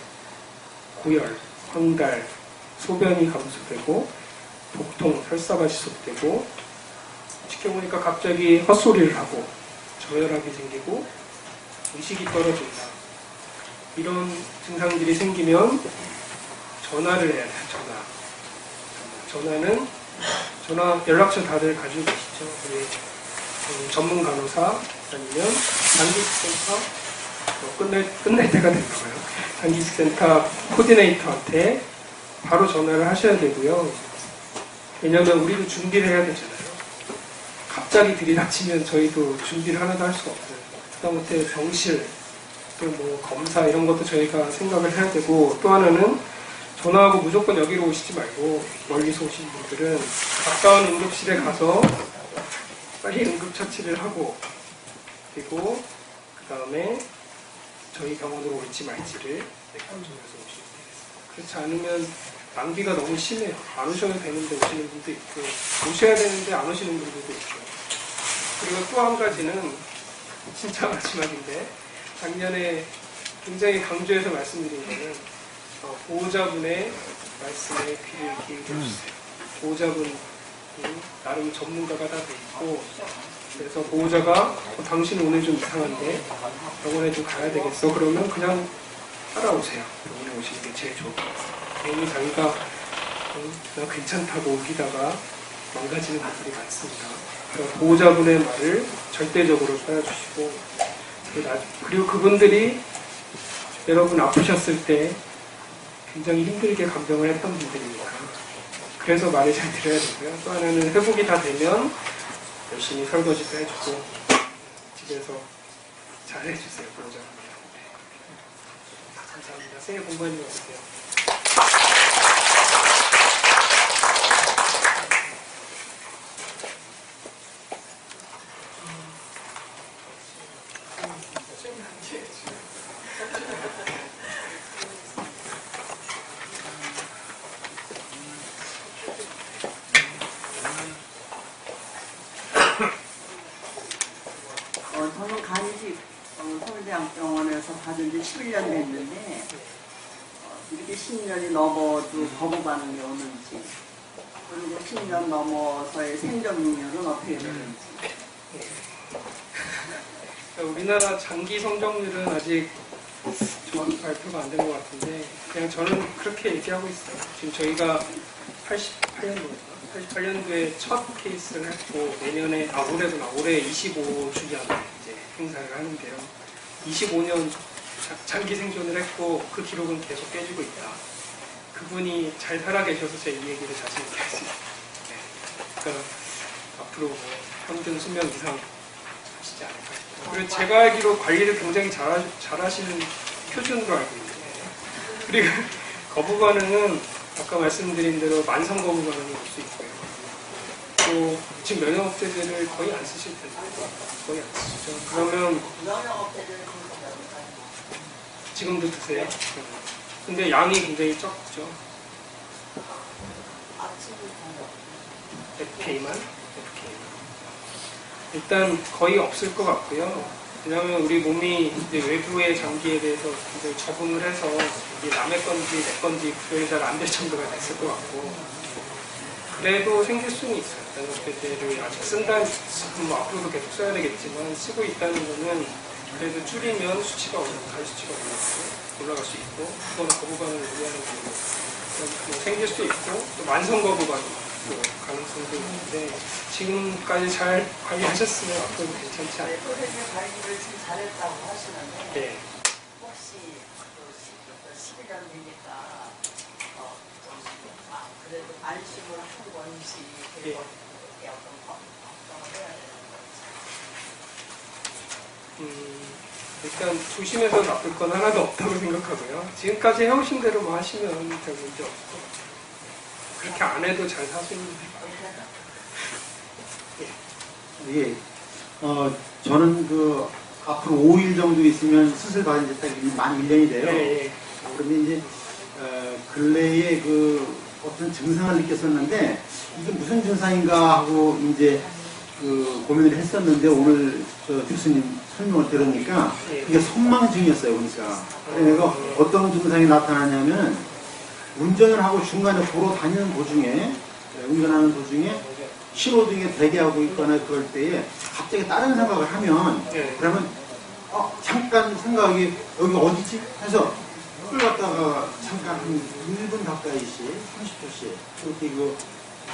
고열, 황달, 소변이 감소되고 복통, 설사가 지속되고, 지켜보니까 갑자기 헛소리를 하고 저혈압이 생기고 의식이 떨어진다, 이런 증상들이 생기면 전화를 해야 돼요. 전화 연락처 다들 가지고 계시죠? 우리 전문 간호사 아니면 단기식센터, 끝날 때가 됐나봐요. 단기식센터 코디네이터한테 바로 전화를 하셔야 되고요. 왜냐하면 우리도 준비를 해야 되잖아요. 갑자기 들이닥치면 저희도 준비를 하나도 할 수가 없어요. 그다음에 병실, 또 뭐 검사 이런 것도 저희가 생각을 해야 되고, 또 하나는 전화하고 무조건 여기로 오시지 말고 멀리서 오신 분들은 가까운 응급실에 가서 빨리 응급처치를 하고, 그리고 그 다음에 저희 병원으로 올지 말지를 결정해서 오시면 되겠습니다. 그렇지 않으면 낭비가 너무 심해요. 안 오셔도 되는데 오시는 분도 있고, 오셔야 되는데 안 오시는 분들도 있고. 그리고 또 한 가지는 진짜 마지막인데, 작년에 굉장히 강조해서 말씀드린 거는 보호자분의 말씀에 귀를 기울여주세요. 보호자분이 나름 전문가가 다 돼 있고, 그래서 보호자가 당신 오늘 좀 이상한데 병원에 좀 가야 되겠어, 그러면 그냥 따라오세요. 병원에 오시는 게 제일 좋을 것 같아요. 괜히 자기가 나 괜찮다고 우기다가 망가지는 분들이 많습니다. 그래서 보호자분의 말을 절대적으로 따라주시고, 그리고 그분들이 여러분 아프셨을 때 굉장히 힘들게 간병을 했던 분들입니다. 그래서 말을 잘 들어야 되고요. 또 하나는 회복이 다 되면 열심히 설거지도 해주고 집에서 잘 해주세요. 보호자. 감사합니다. 새해 복 많이 받으세요. 저는 간이식 서울대학병원에서 받은 지 11년 됐는데, 이렇게 10년이 넘어도 거부 반응이 오는지, 그리고 10년 넘어서의 생존율은 어떻게 되는지. 우리나라 장기 성장률은 아직 정확히 발표가 안 된 것 같은데, 그냥 저는 그렇게 얘기하고 있어요. 지금 저희가 88년도에 첫 케이스를 했고, 내년에, 올해 25주년 이제 행사를 하는데요. 25년 장기 생존을 했고, 그 기록은 계속 깨지고 있다. 그분이 잘 살아 계셔서 제가 이 얘기를 자신 있게 할 수 있어요. 네. 그러니까 앞으로 뭐 평균 수명 이상 하시지 않을까 싶어요. 그리고 제가 알기로 관리를 굉장히 잘하시는 표준으로 알고 있는데, 그리고 거부 반응은 아까 말씀드린 대로 만성 거부 반응이 올 수 있고요. 또 지금 면역 억제제를 거의 안 쓰실 텐데, 거의 안 쓰시죠. 그러면 지금도 드세요. 근데 양이 굉장히 적죠. FK만. 일단 거의 없을 것 같고요. 왜냐하면 우리 몸이 이제 외부의 장기에 대해서 굉장히 적응을 해서 이게 남의 건지 내 건지 구별이 잘 안 될 정도가 됐을 것 같고, 그래도 생길 수는 있어요. 면역제제를 아직 뭐 앞으로도 계속 써야 되겠지만 쓰고 있다는 거는 그래도 줄이면 수치가 올라갈 수 있고, 그거는 거부 반응을 유의하는 거고, 뭐 생길 수 있고, 또 만성 거부 반응 가능성도 있는데, 지금까지 잘 관리하셨으면 앞으로도 괜찮지 않을까. 선생님 관리를 지금 잘했다고 하시는데, 네. 혹시 11년 되니까 그래도 안심을 한 건지, 예. 어떤 걱정을 해야 되는 건지. 일단 조심해서 나쁠 건 하나도 없다고 생각하고요. 지금까지 해오신 대로 뭐 하시면 별 문제 없고 그렇게 안 해도 잘 사시는데. 예. 저는 앞으로 5일 정도 있으면 수술 받은 지 딱 만 1년이 돼요. 예. 그런데 이제 근래에 어떤 증상을 느꼈었는데 이게 무슨 증상인가 하고 이제 고민을 했었는데 오늘 교수님 설명을 들으니까 이게 선망증이었어요. 그러니까 내가 어떤 증상이 나타나냐면 운전을 하고 중간에 도로 다니는 도중에 운전하는 도중에 신호등에 대기하고 있거나 그럴 때에 갑자기 다른 생각을 하면 그러면 잠깐 생각이 여기 어디지? 해서 끌 갔다가 잠깐 한 1분 가까이씩 30초씩 그렇게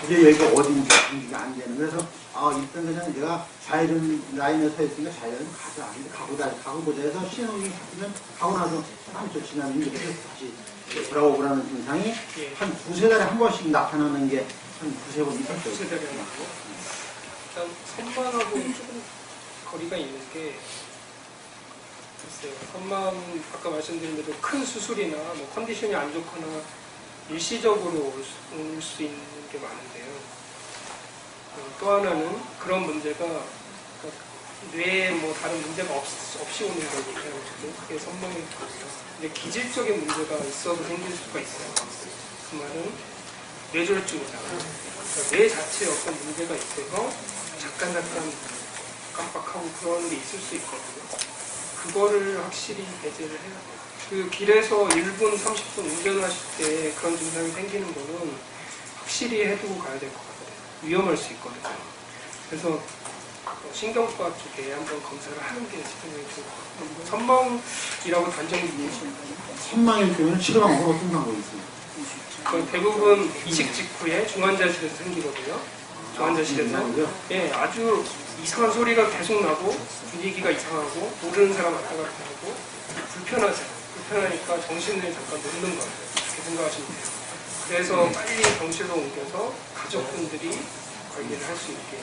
이제 여기가 어딘지 준비가 안 되는 그래서 일단 그냥 내가 좌회전 라인에 서 있으니까 좌회전 가자. 근데 가고 보자 해서 신호등이 바뀌면 가고 나서 3초 지나면 이렇게 다시 돌아오라는 증상이 한 2-3달에 한 번씩 나타나는 게 한 2-3번 있었어요. 두세 달에 한 번. 일단 선망하고 조금 거리가 있는 게 글쎄요. 선망 아까 말씀드린 대로 큰 수술이나 뭐 컨디션이 안 좋거나 일시적으로 올 수 있는 게 많은데요. 또 하나는 그런 문제가 뇌에 뭐 다른 문제가 없이 오는 거니까 그게 선망이거든요. 근데 기질적인 문제가 있어도 생길 수가 있어요. 그 말은 뇌졸중이잖아요. 그러니까 뇌 자체에 어떤 문제가 있어서 잠깐 깜빡하고 그런 게 있을 수 있거든요. 그거를 확실히 배제를 해야 돼요. 그 길에서 1분, 30분 운전을 하실 때 그런 증상이 생기는 거는 확실히 해두고 가야 될 것 같아요. 위험할 수 있거든요. 그래서 신경과 쪽에 한번 검사를 하는 게 시스템이 좋을 것 같아요. 선망이라고 단정이 되십니다. 선망일 경우는 치료 방법은 어떤 방법이 있습니까? 대부분 이식 직후에 중환자실에서 생기거든요. 중환자실에서 아주 이상한 소리가 계속 나고 분위기가 이상하고 모르는 사람 왔다 갔다 하고 불편하니까 정신을 잠깐 놓는 거예요. 그렇게 생각하시면 돼요. 그래서 빨리 병실로 옮겨서 가족분들이 관리를 할 수 있게.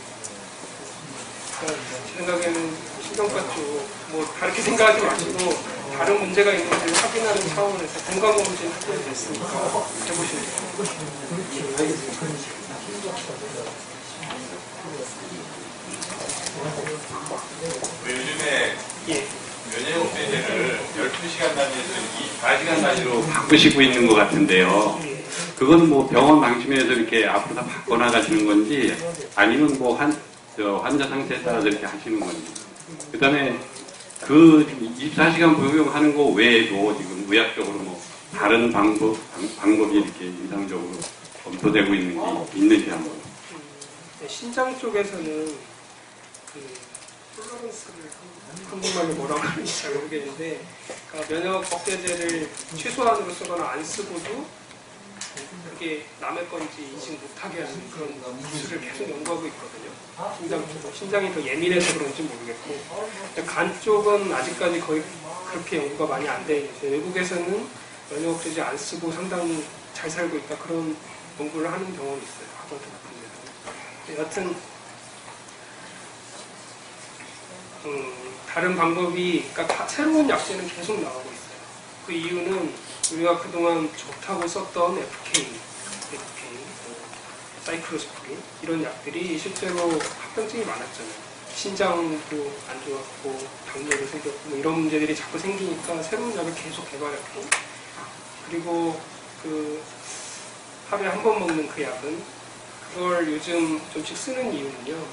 그러니까 제 생각에는 신경과 쪽 뭐 다르게 생각하지 마시고 다른 문제가 있는지 확인하는 차원에서 건강검진 하게 됐으니까 해보시면 돼요. 요즘에 면역세제를 12시간 단위에서 24시간 단위로 바꾸시고 있는 것 같은데요. 그건 뭐 병원 방침에서 이렇게 앞으로 다 바꿔나가시는 건지 아니면 뭐 환자 상태에 따라서 이렇게 하시는 건지. 그 다음에 그 24시간 복용하는 거 외에도 지금 의학적으로 뭐 다른 방법이 이렇게 임상적으로 검토되고 있는지 한번. 신장 쪽에서는 톨러런스를 한국말로 뭐라고 하는지 잘 모르겠는데 그러니까 면역 억제제를 최소한으로 쓰거나 안 쓰고도 그게 남의 건지 인식 못하게 하는 그런 기술을 계속 연구하고 있거든요. 신장 쪽은 신장이 더 예민해서 그런지 모르겠고 간 쪽은 아직까지 거의 그렇게 연구가 많이 안 돼 있는데 외국에서는 면역 억제제 안 쓰고 상당히 잘 살고 있다 그런 연구를 하는 병원이 있어요. 하버드 같은 데서. 여하튼 다른 방법이 그러니까 새로운 약제는 계속 나오고 있어요. 그 이유는 우리가 그동안 좋다고 썼던 FK, 사이클로스프린 이런 약들이 실제로 합병증이 많았잖아요. 신장도 안 좋았고 당뇨도 생겼고 뭐 이런 문제들이 자꾸 생기니까 새로운 약을 계속 개발했고 그리고 그 하루에 한 번 먹는 그 약은 그걸 요즘 좀씩 쓰는 이유는요.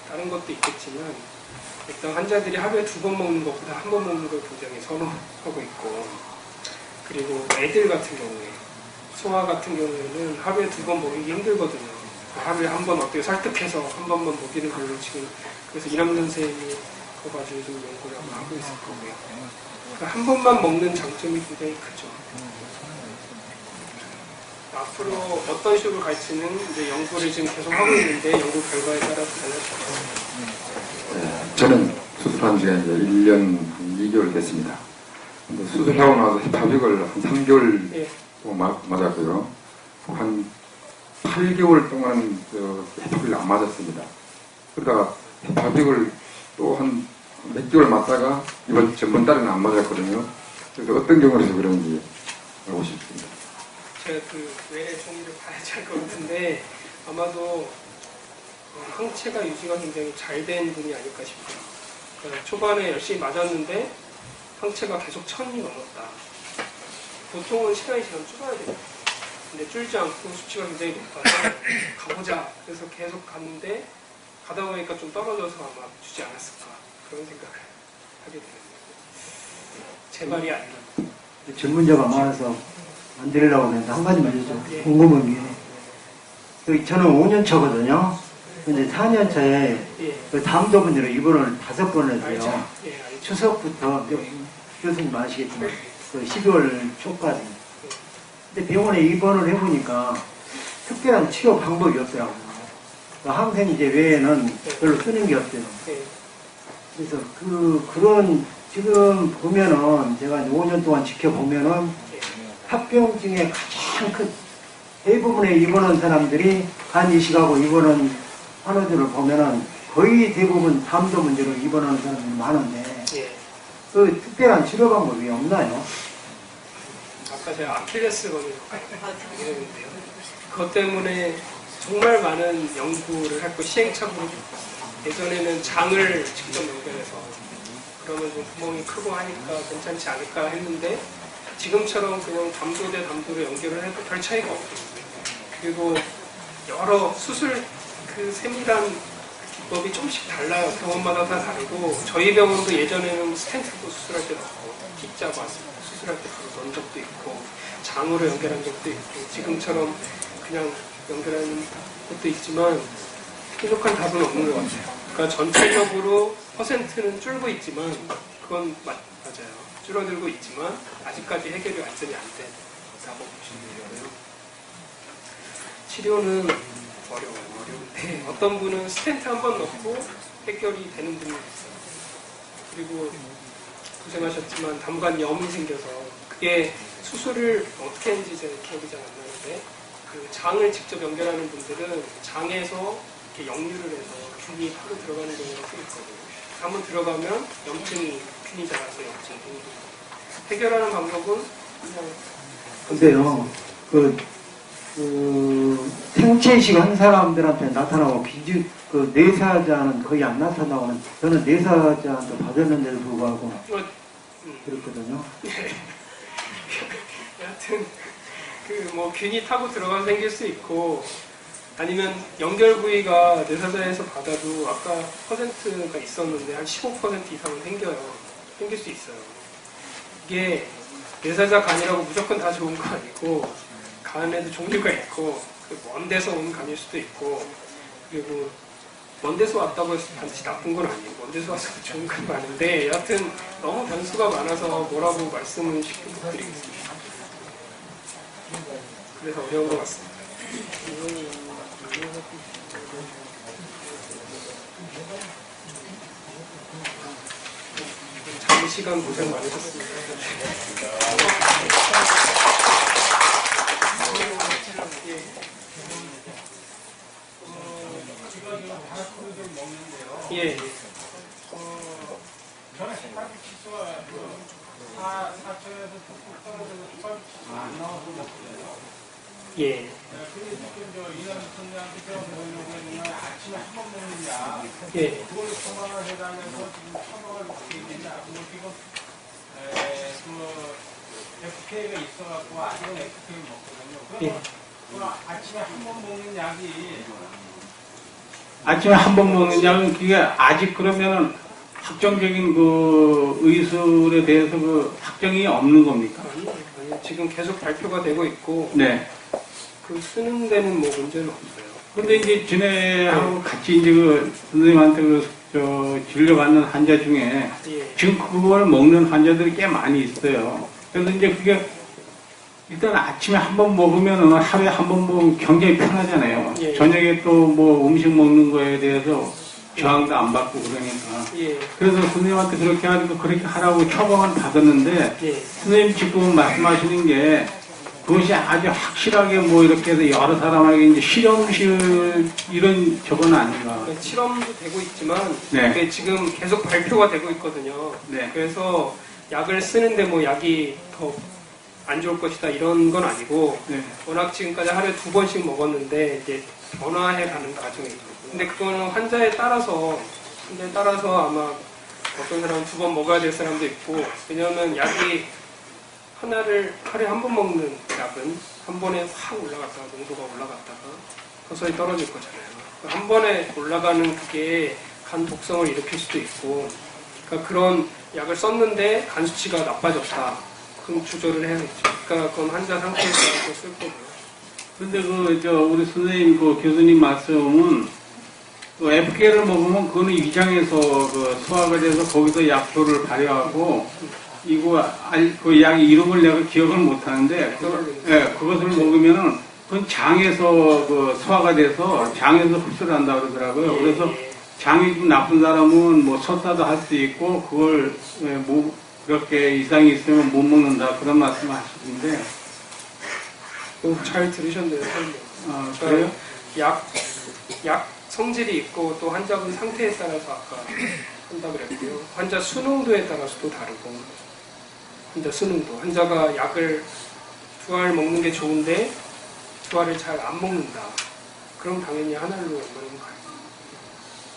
다른 것도 있겠지만 일단 환자들이 하루에 2번 먹는 것보다 한 번 먹는 걸 굉장히 선호하고 있고 그리고 애들 같은 경우에 소아 같은 경우에는 하루에 2번 먹이기 힘들거든요. 하루에 한 번 어떻게 설득해서 한 번만 먹이는 걸로 지금 그래서 이남준 선생님이 그거 가지고 좀 연구를 하고 있을 거고요. 그러니까 한 번만 먹는 장점이 굉장히 크죠. 앞으로 어떤 식으로 갈지는 이제 연구를 지금 계속 하고 있는데 연구 결과에 따라 달라질 거예요. 저는 수술한 지가 이제 1년 한 2개월 됐습니다. 근데 수술하고 나서 힙합액을 한 3개월 맞았고요. 한 8개월 동안 힙합액을 안 맞았습니다. 그러다가 힙합액을 또 한 몇 개월 맞다가 이번 전번 달에는 안 맞았거든요. 그래서 어떤 경우에서 그런지 알고 싶습니다. 제가 그 외래 종이를 봐야지 할 것 같은데 아마도 항체가 유지가 굉장히 잘 된 분이 아닐까 싶어요. 그러니까 초반에 열심히 맞았는데 항체가 계속 1000이 넘었다. 보통은 시간이 지나면 줄어야 돼요. 근데 줄지 않고 수치가 굉장히 높아서 가보자. 그래서 계속 갔는데 가다 보니까 좀 떨어져서 아마 주지 않았을까 그런 생각을 하게 되는데 제 말이 아니라 전문자가 많아서 안 드리려고 하는데 한 가지만 좀 예. 궁금한 게 저는 5년 차거든요. 근데 4년 차에 예. 그 담도분으로 입원을 5번 했어요. 알죠? 예, 알죠. 추석부터 교수님 아시겠지만 그 12월 초까지. 근데 병원에 입원을 해보니까 특별한 치료 방법이 없더라고요. 그 항생제 외에는 별로 쓰는 게 없어요. 예. 그래서 그런 지금 보면은 제가 이제 5년 동안 지켜보면은 합병증의 가장 큰 대부분의 입원한 사람들이 간 이식하고 입원한 환우들을 보면은 거의 대부분 담도 문제로 입원하는 사람들이 많은데 예. 그 특별한 치료 방법이 없나요? 아까 제가 아킬레스건을 얘기했는데요. 그것 때문에 정말 많은 연구를 했고 시행착오를 했고 예전에는 장을 직접 연결해서 그러면 좀 구멍이 크고 하니까 괜찮지 않을까 했는데 지금처럼 그냥 담도 대 담도로 연결을 해도 별 차이가 없거든요. 그리고 여러 수술 그 세밀한 기법이 조금씩 달라요. 병원마다 다 다르고 저희 병원도 예전에는 스텐트도 수술할 때 넣고 T자 수술할 때 바로 넣은 적도 있고 장으로 연결한 적도 있고 지금처럼 그냥 연결하는 것도 있지만 뾰족한 답은 없는 것 같아요. 그러니까 전체적으로 퍼센트는 줄고 있지만 그건 맞아요. 줄어들고 있지만 아직까지 해결이 완전히 안 된다고 보시면 되고요. 치료는 어려운데 어떤 분은 스텐트 한 번 넣고 해결이 되는 분이 있어요. 그리고 고생하셨지만 담관염이 생겨서 그게 수술을 어떻게 했는지 제가 기억이 잘 안 나는데 그 장을 직접 연결하는 분들은 장에서 이렇게 역류를 해서 균이 바로 들어가는 경우가 꽤 있거든요. 한번 들어가면 염증이 균이 자라서 염증이 해결하는 방법은 그냥 근데요, 생체 이식 한 사람들한테 나타나고 그 내사자는 거의 안 나타나고는 저는 내사자한테 받았는데도 불구하고 그렇거든요. 여하튼 그 뭐 균이 타고 들어가서 생길 수 있고 아니면 연결 부위가 내사자에서 받아도 아까 퍼센트가 있었는데 한 15% 이상은 생길 수 있어요. 이게 내사자 간이라고 무조건 다 좋은 거 아니고 간에도 종류가 있고 먼 데서 온 간일 수도 있고 그리고 먼 데서 왔다고 해서 반드시 나쁜 건 아니고 먼 데서 와서 좋은 건 많은데 여하튼 너무 변수가 많아서 뭐라고 말씀을 쉽게 못 드리겠습니다. 그래서 어려운 것 같습니다. 장시간 고생 많으셨습니다. 예. 저는 헤파티스가 4차에서 뚝뚝 떨어져서 헤파티스가 안 나와서 먹거든요. 예. 그래서 지금 이남 선생한테 병원 보려고 했는데 아침에 한 번 먹는 약 예. 그걸로 처방을 해달면서 지금 처방을 먹게 되냐 그거 지금 FK가 있어갖고 아직은 FK 먹거든요. 예. 그럼 아침에 한 번 먹는 약이 아침에 한 번 먹는 약은 그게 아직 그러면은 확정적인 그 의술에 대해서 그 확정이 없는 겁니까? 아니요. 지금 계속 발표가 되고 있고 네. 그 쓰는 데는 뭐 문제는 없어요. 근데 이제 지네하고 같이 이제 그 선생님한테 진료받는 환자 중에 예. 지금 그걸 먹는 환자들이 꽤 많이 있어요. 그래서 이제 그게 일단 아침에 한 번 먹으면은 하루에 한 번 먹으면 굉장히 편하잖아요. 예. 저녁에 또 뭐 음식 먹는 거에 대해서 저항도 안 받고 그러니까. 예. 그래서 선생님한테 그렇게 하니까 그렇게 하라고 처방을 받았는데 예. 선생님 지금 말씀하시는 게 그것이 아주 확실하게 뭐 이렇게 해서 여러 사람에게 이제 실험실 이런 저건 아닌가. 실험도 되고 있지만 네. 그게 지금 계속 발표가 되고 있거든요. 네. 그래서 약을 쓰는데 뭐 약이 더 안 좋을 것이다 이런 건 아니고 네. 워낙 지금까지 하루에 2번씩 먹었는데 이제 변화해가는 과정이죠. 근데 그거는 환자에 따라서 아마 어떤 사람은 2번 먹어야 될 사람도 있고 왜냐하면 약이 하루에 한 번 먹는 약은 한 번에 확 올라갔다가 농도가 올라갔다가 서서히 떨어질 거잖아요. 한 번에 올라가는 그게 간 독성을 일으킬 수도 있고 그러니까 그런 약을 썼는데 간 수치가 나빠졌다. 그럼 조절을 해야겠죠. 그러니까 그건 환자 상태에 따라서 쓸 거고요. 근데 우리 선생님, 교수님 말씀은, FK를 먹으면 그거는 위장에서 소화가 돼서 거기서 약효를 발휘하고, 그 약의 이름을 내가 기억을 못 하는데, 그것을 먹으면은, 그건 장에서 소화가 돼서 장에서 흡수를 한다고 그러더라고요. 그래서 장이 좀 나쁜 사람은 뭐 설사도 할 수 있고, 그걸 그렇게 이상이 있으면 못 먹는다. 그런 말씀을 하시던데. 잘 들으셨네요, 설명. 아, 그래요? 약 성질이 있고 또 환자분 상태에 따라서 아까 한다 그랬고요. 환자 수능도에 따라서도 다르고 환자 수능도 환자가 약을 2알 먹는 게 좋은데 2알을 잘 안 먹는다. 그럼 당연히 한 알로 웬만하면 가요.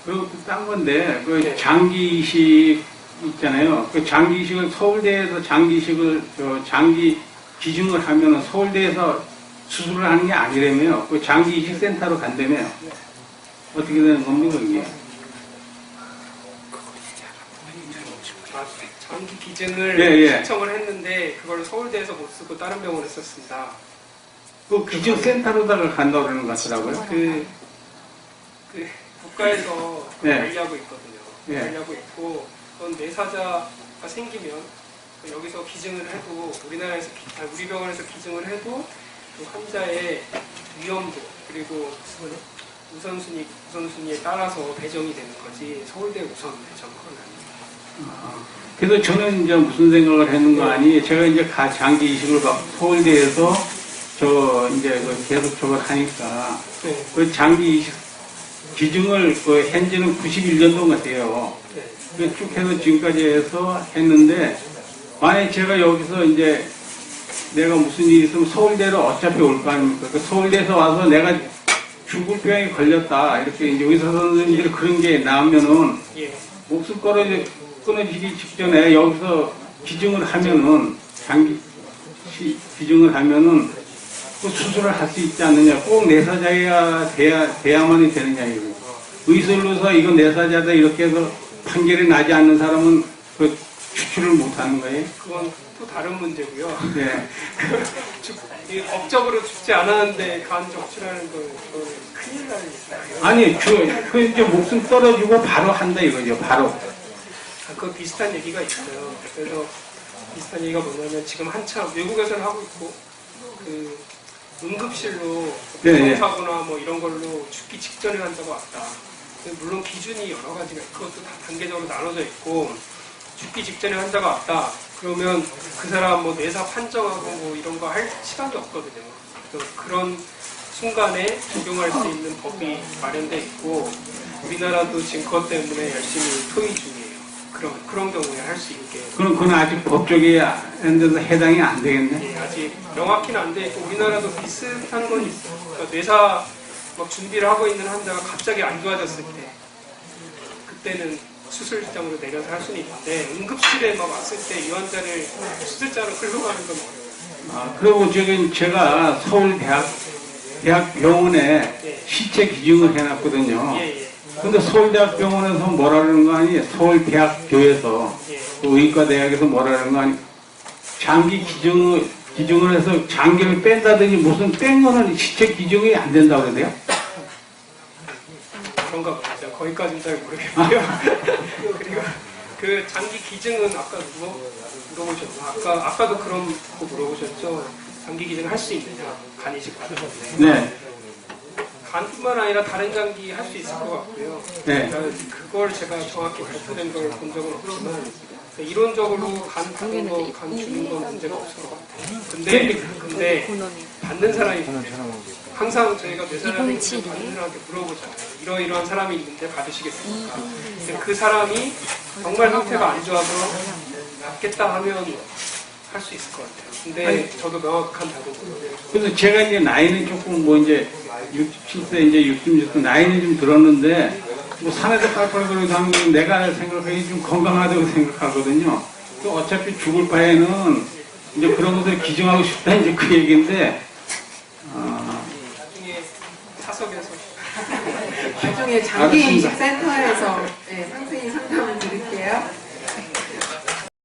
그리고 딴 건데 네. 장기 이식 있잖아요. 그 장기 이식을 서울대에서 장기 이식을 장기 기증을 하면은 서울대에서 수술을 하는 게 아니라며요. 그 장기 이식 센터로 간다며요. 어떻게 되는 겁니까 이게? 장기 기증을 예. 신청을 했는데 그걸 서울대에서 못 쓰고 다른 병원에 썼습니다. 그 기증 센터로다가 간다고 그러는 것 같더라고요. 그 국가에서 네. 관리하고 있거든요. 네. 관리하고 있고 그건 내사자가 생기면 여기서 기증을 해도 우리 병원에서 기증을 해도 그 환자의 위험도 그리고 우선순위에 따라서 배정이 되는 거지 서울대 우선 배정 그건 아닙니다. 그래서 저는 이제 무슨 생각을 했는 거 아니? 제가 이제 장기 이식을 서울대에서 계속 저걸 하니까 네. 그 장기 이식 기증을 현재는 91년도 같아요. 네. 쭉 해서 지금까지 해서 했는데 만약에 제가 여기서 이제 내가 무슨 일이 있으면 서울대로 어차피 올 거 아닙니까? 그 서울대에서 와서 내가 죽을 병에 걸렸다 이렇게 이제 의사 선생님들 그런 게 나오면은 예. 목숨 끊어지기 직전에 여기서 기증을 하면은 장기 기증을 하면은 그 수술을 할 수 있지 않느냐? 꼭 내사자야 돼야만이 되느냐 이거. 의술로서 이건 내사자다 이렇게 해서 판결이 나지 않는 사람은 그 추출을 못 하는 거예요. 그건 또 다른 문제고요. 네. 업적으로 죽지 않았는데 간 적출하는 건 큰일 날 일이에요. 아니, 그 이제 목숨 떨어지고 바로 한다 이거죠. 바로. 그 비슷한 얘기가 있어요. 그래서 비슷한 얘기가 뭐냐면 지금 한참 외국에서는 하고 있고 그 응급실로 네. 사고나 뭐 이런 걸로 죽기 직전에 환자가 왔다. 물론 기준이 여러 가지가 있고 그것도 다 단계적으로 나눠져 있고 죽기 직전에 환자가 왔다. 그러면 그 사람 뭐 내사 판정하고 뭐 이런 거 할 시간이 없거든요. 그래서 그런 순간에 적용할 수 있는 법이 마련돼 있고 우리나라도 지금 그것 때문에 열심히 토의 중이에요. 그런 경우에 할 수 있게. 그럼 그건 아직 법적이 해당이 안 되겠네. 예, 아직 명확히는 안 돼 있고 우리나라도 비슷한 건 있어요. 그러니까 뇌사 막 준비를 하고 있는 환자가 갑자기 안 좋아졌을 때 그때는 수술장으로 내려서 할 수는 있는데 응급실에 막 왔을 때 이 환자를 수술자로 끌고 가는 건 어려워요. 그리고 제가 서울대학병원에 예. 시체 기증을 해놨거든요. 예. 근데 서울대학병원에서 뭐라 그러는 거 아니? 서울대학교에서 예. 그 의과대학에서 뭐라 그러는 거 아니? 장기 기증을 해서 장기를 뺀다더니 무슨 뺀 거는 시체 기증이 안 된다고 그러대요? 그런가 봐요. 제가 거기까지는 잘 모르겠고요. 그리고 그 장기 기증은 아까 물어보셨죠? 아까도 그런 거 물어보셨죠? 장기 기증 할 수 있느냐? 간 이식 받으셨는데. 네. 간뿐만 아니라 다른 장기 할 수 있을 것 같고요. 네. 그걸 제가 정확히 발표된 걸 본 적은 없지만 이론적으로 간 받는 거, 간 주는 건 문제가 없을 것 같아요. 근데 받는 사람이 문제예요. 항상 저희가 몇 사람이 받는 사람한테 물어보잖아요. 이러이러한 사람이 있는데 받으시겠습니까? 근데 그 사람이 정말 상태가 안 좋아서 받겠다 하면 할 수 있을 것 같아요. 근데 저도 명확한 답은 모르겠어요. 그래서 제가 이제 나이는 조금 뭐 이제 67세 이제 66세 나이는 좀 들었는데 뭐 산에서 깔깔거리고 다니면 내가 생각하기 좀 건강하다고 생각하거든요. 또 어차피 죽을 바에는 이제 그런 것을 기증하고 싶다 이제 그 얘기인데 나중에 사석에서 나중에 장기 이식 센터에서 네, 상세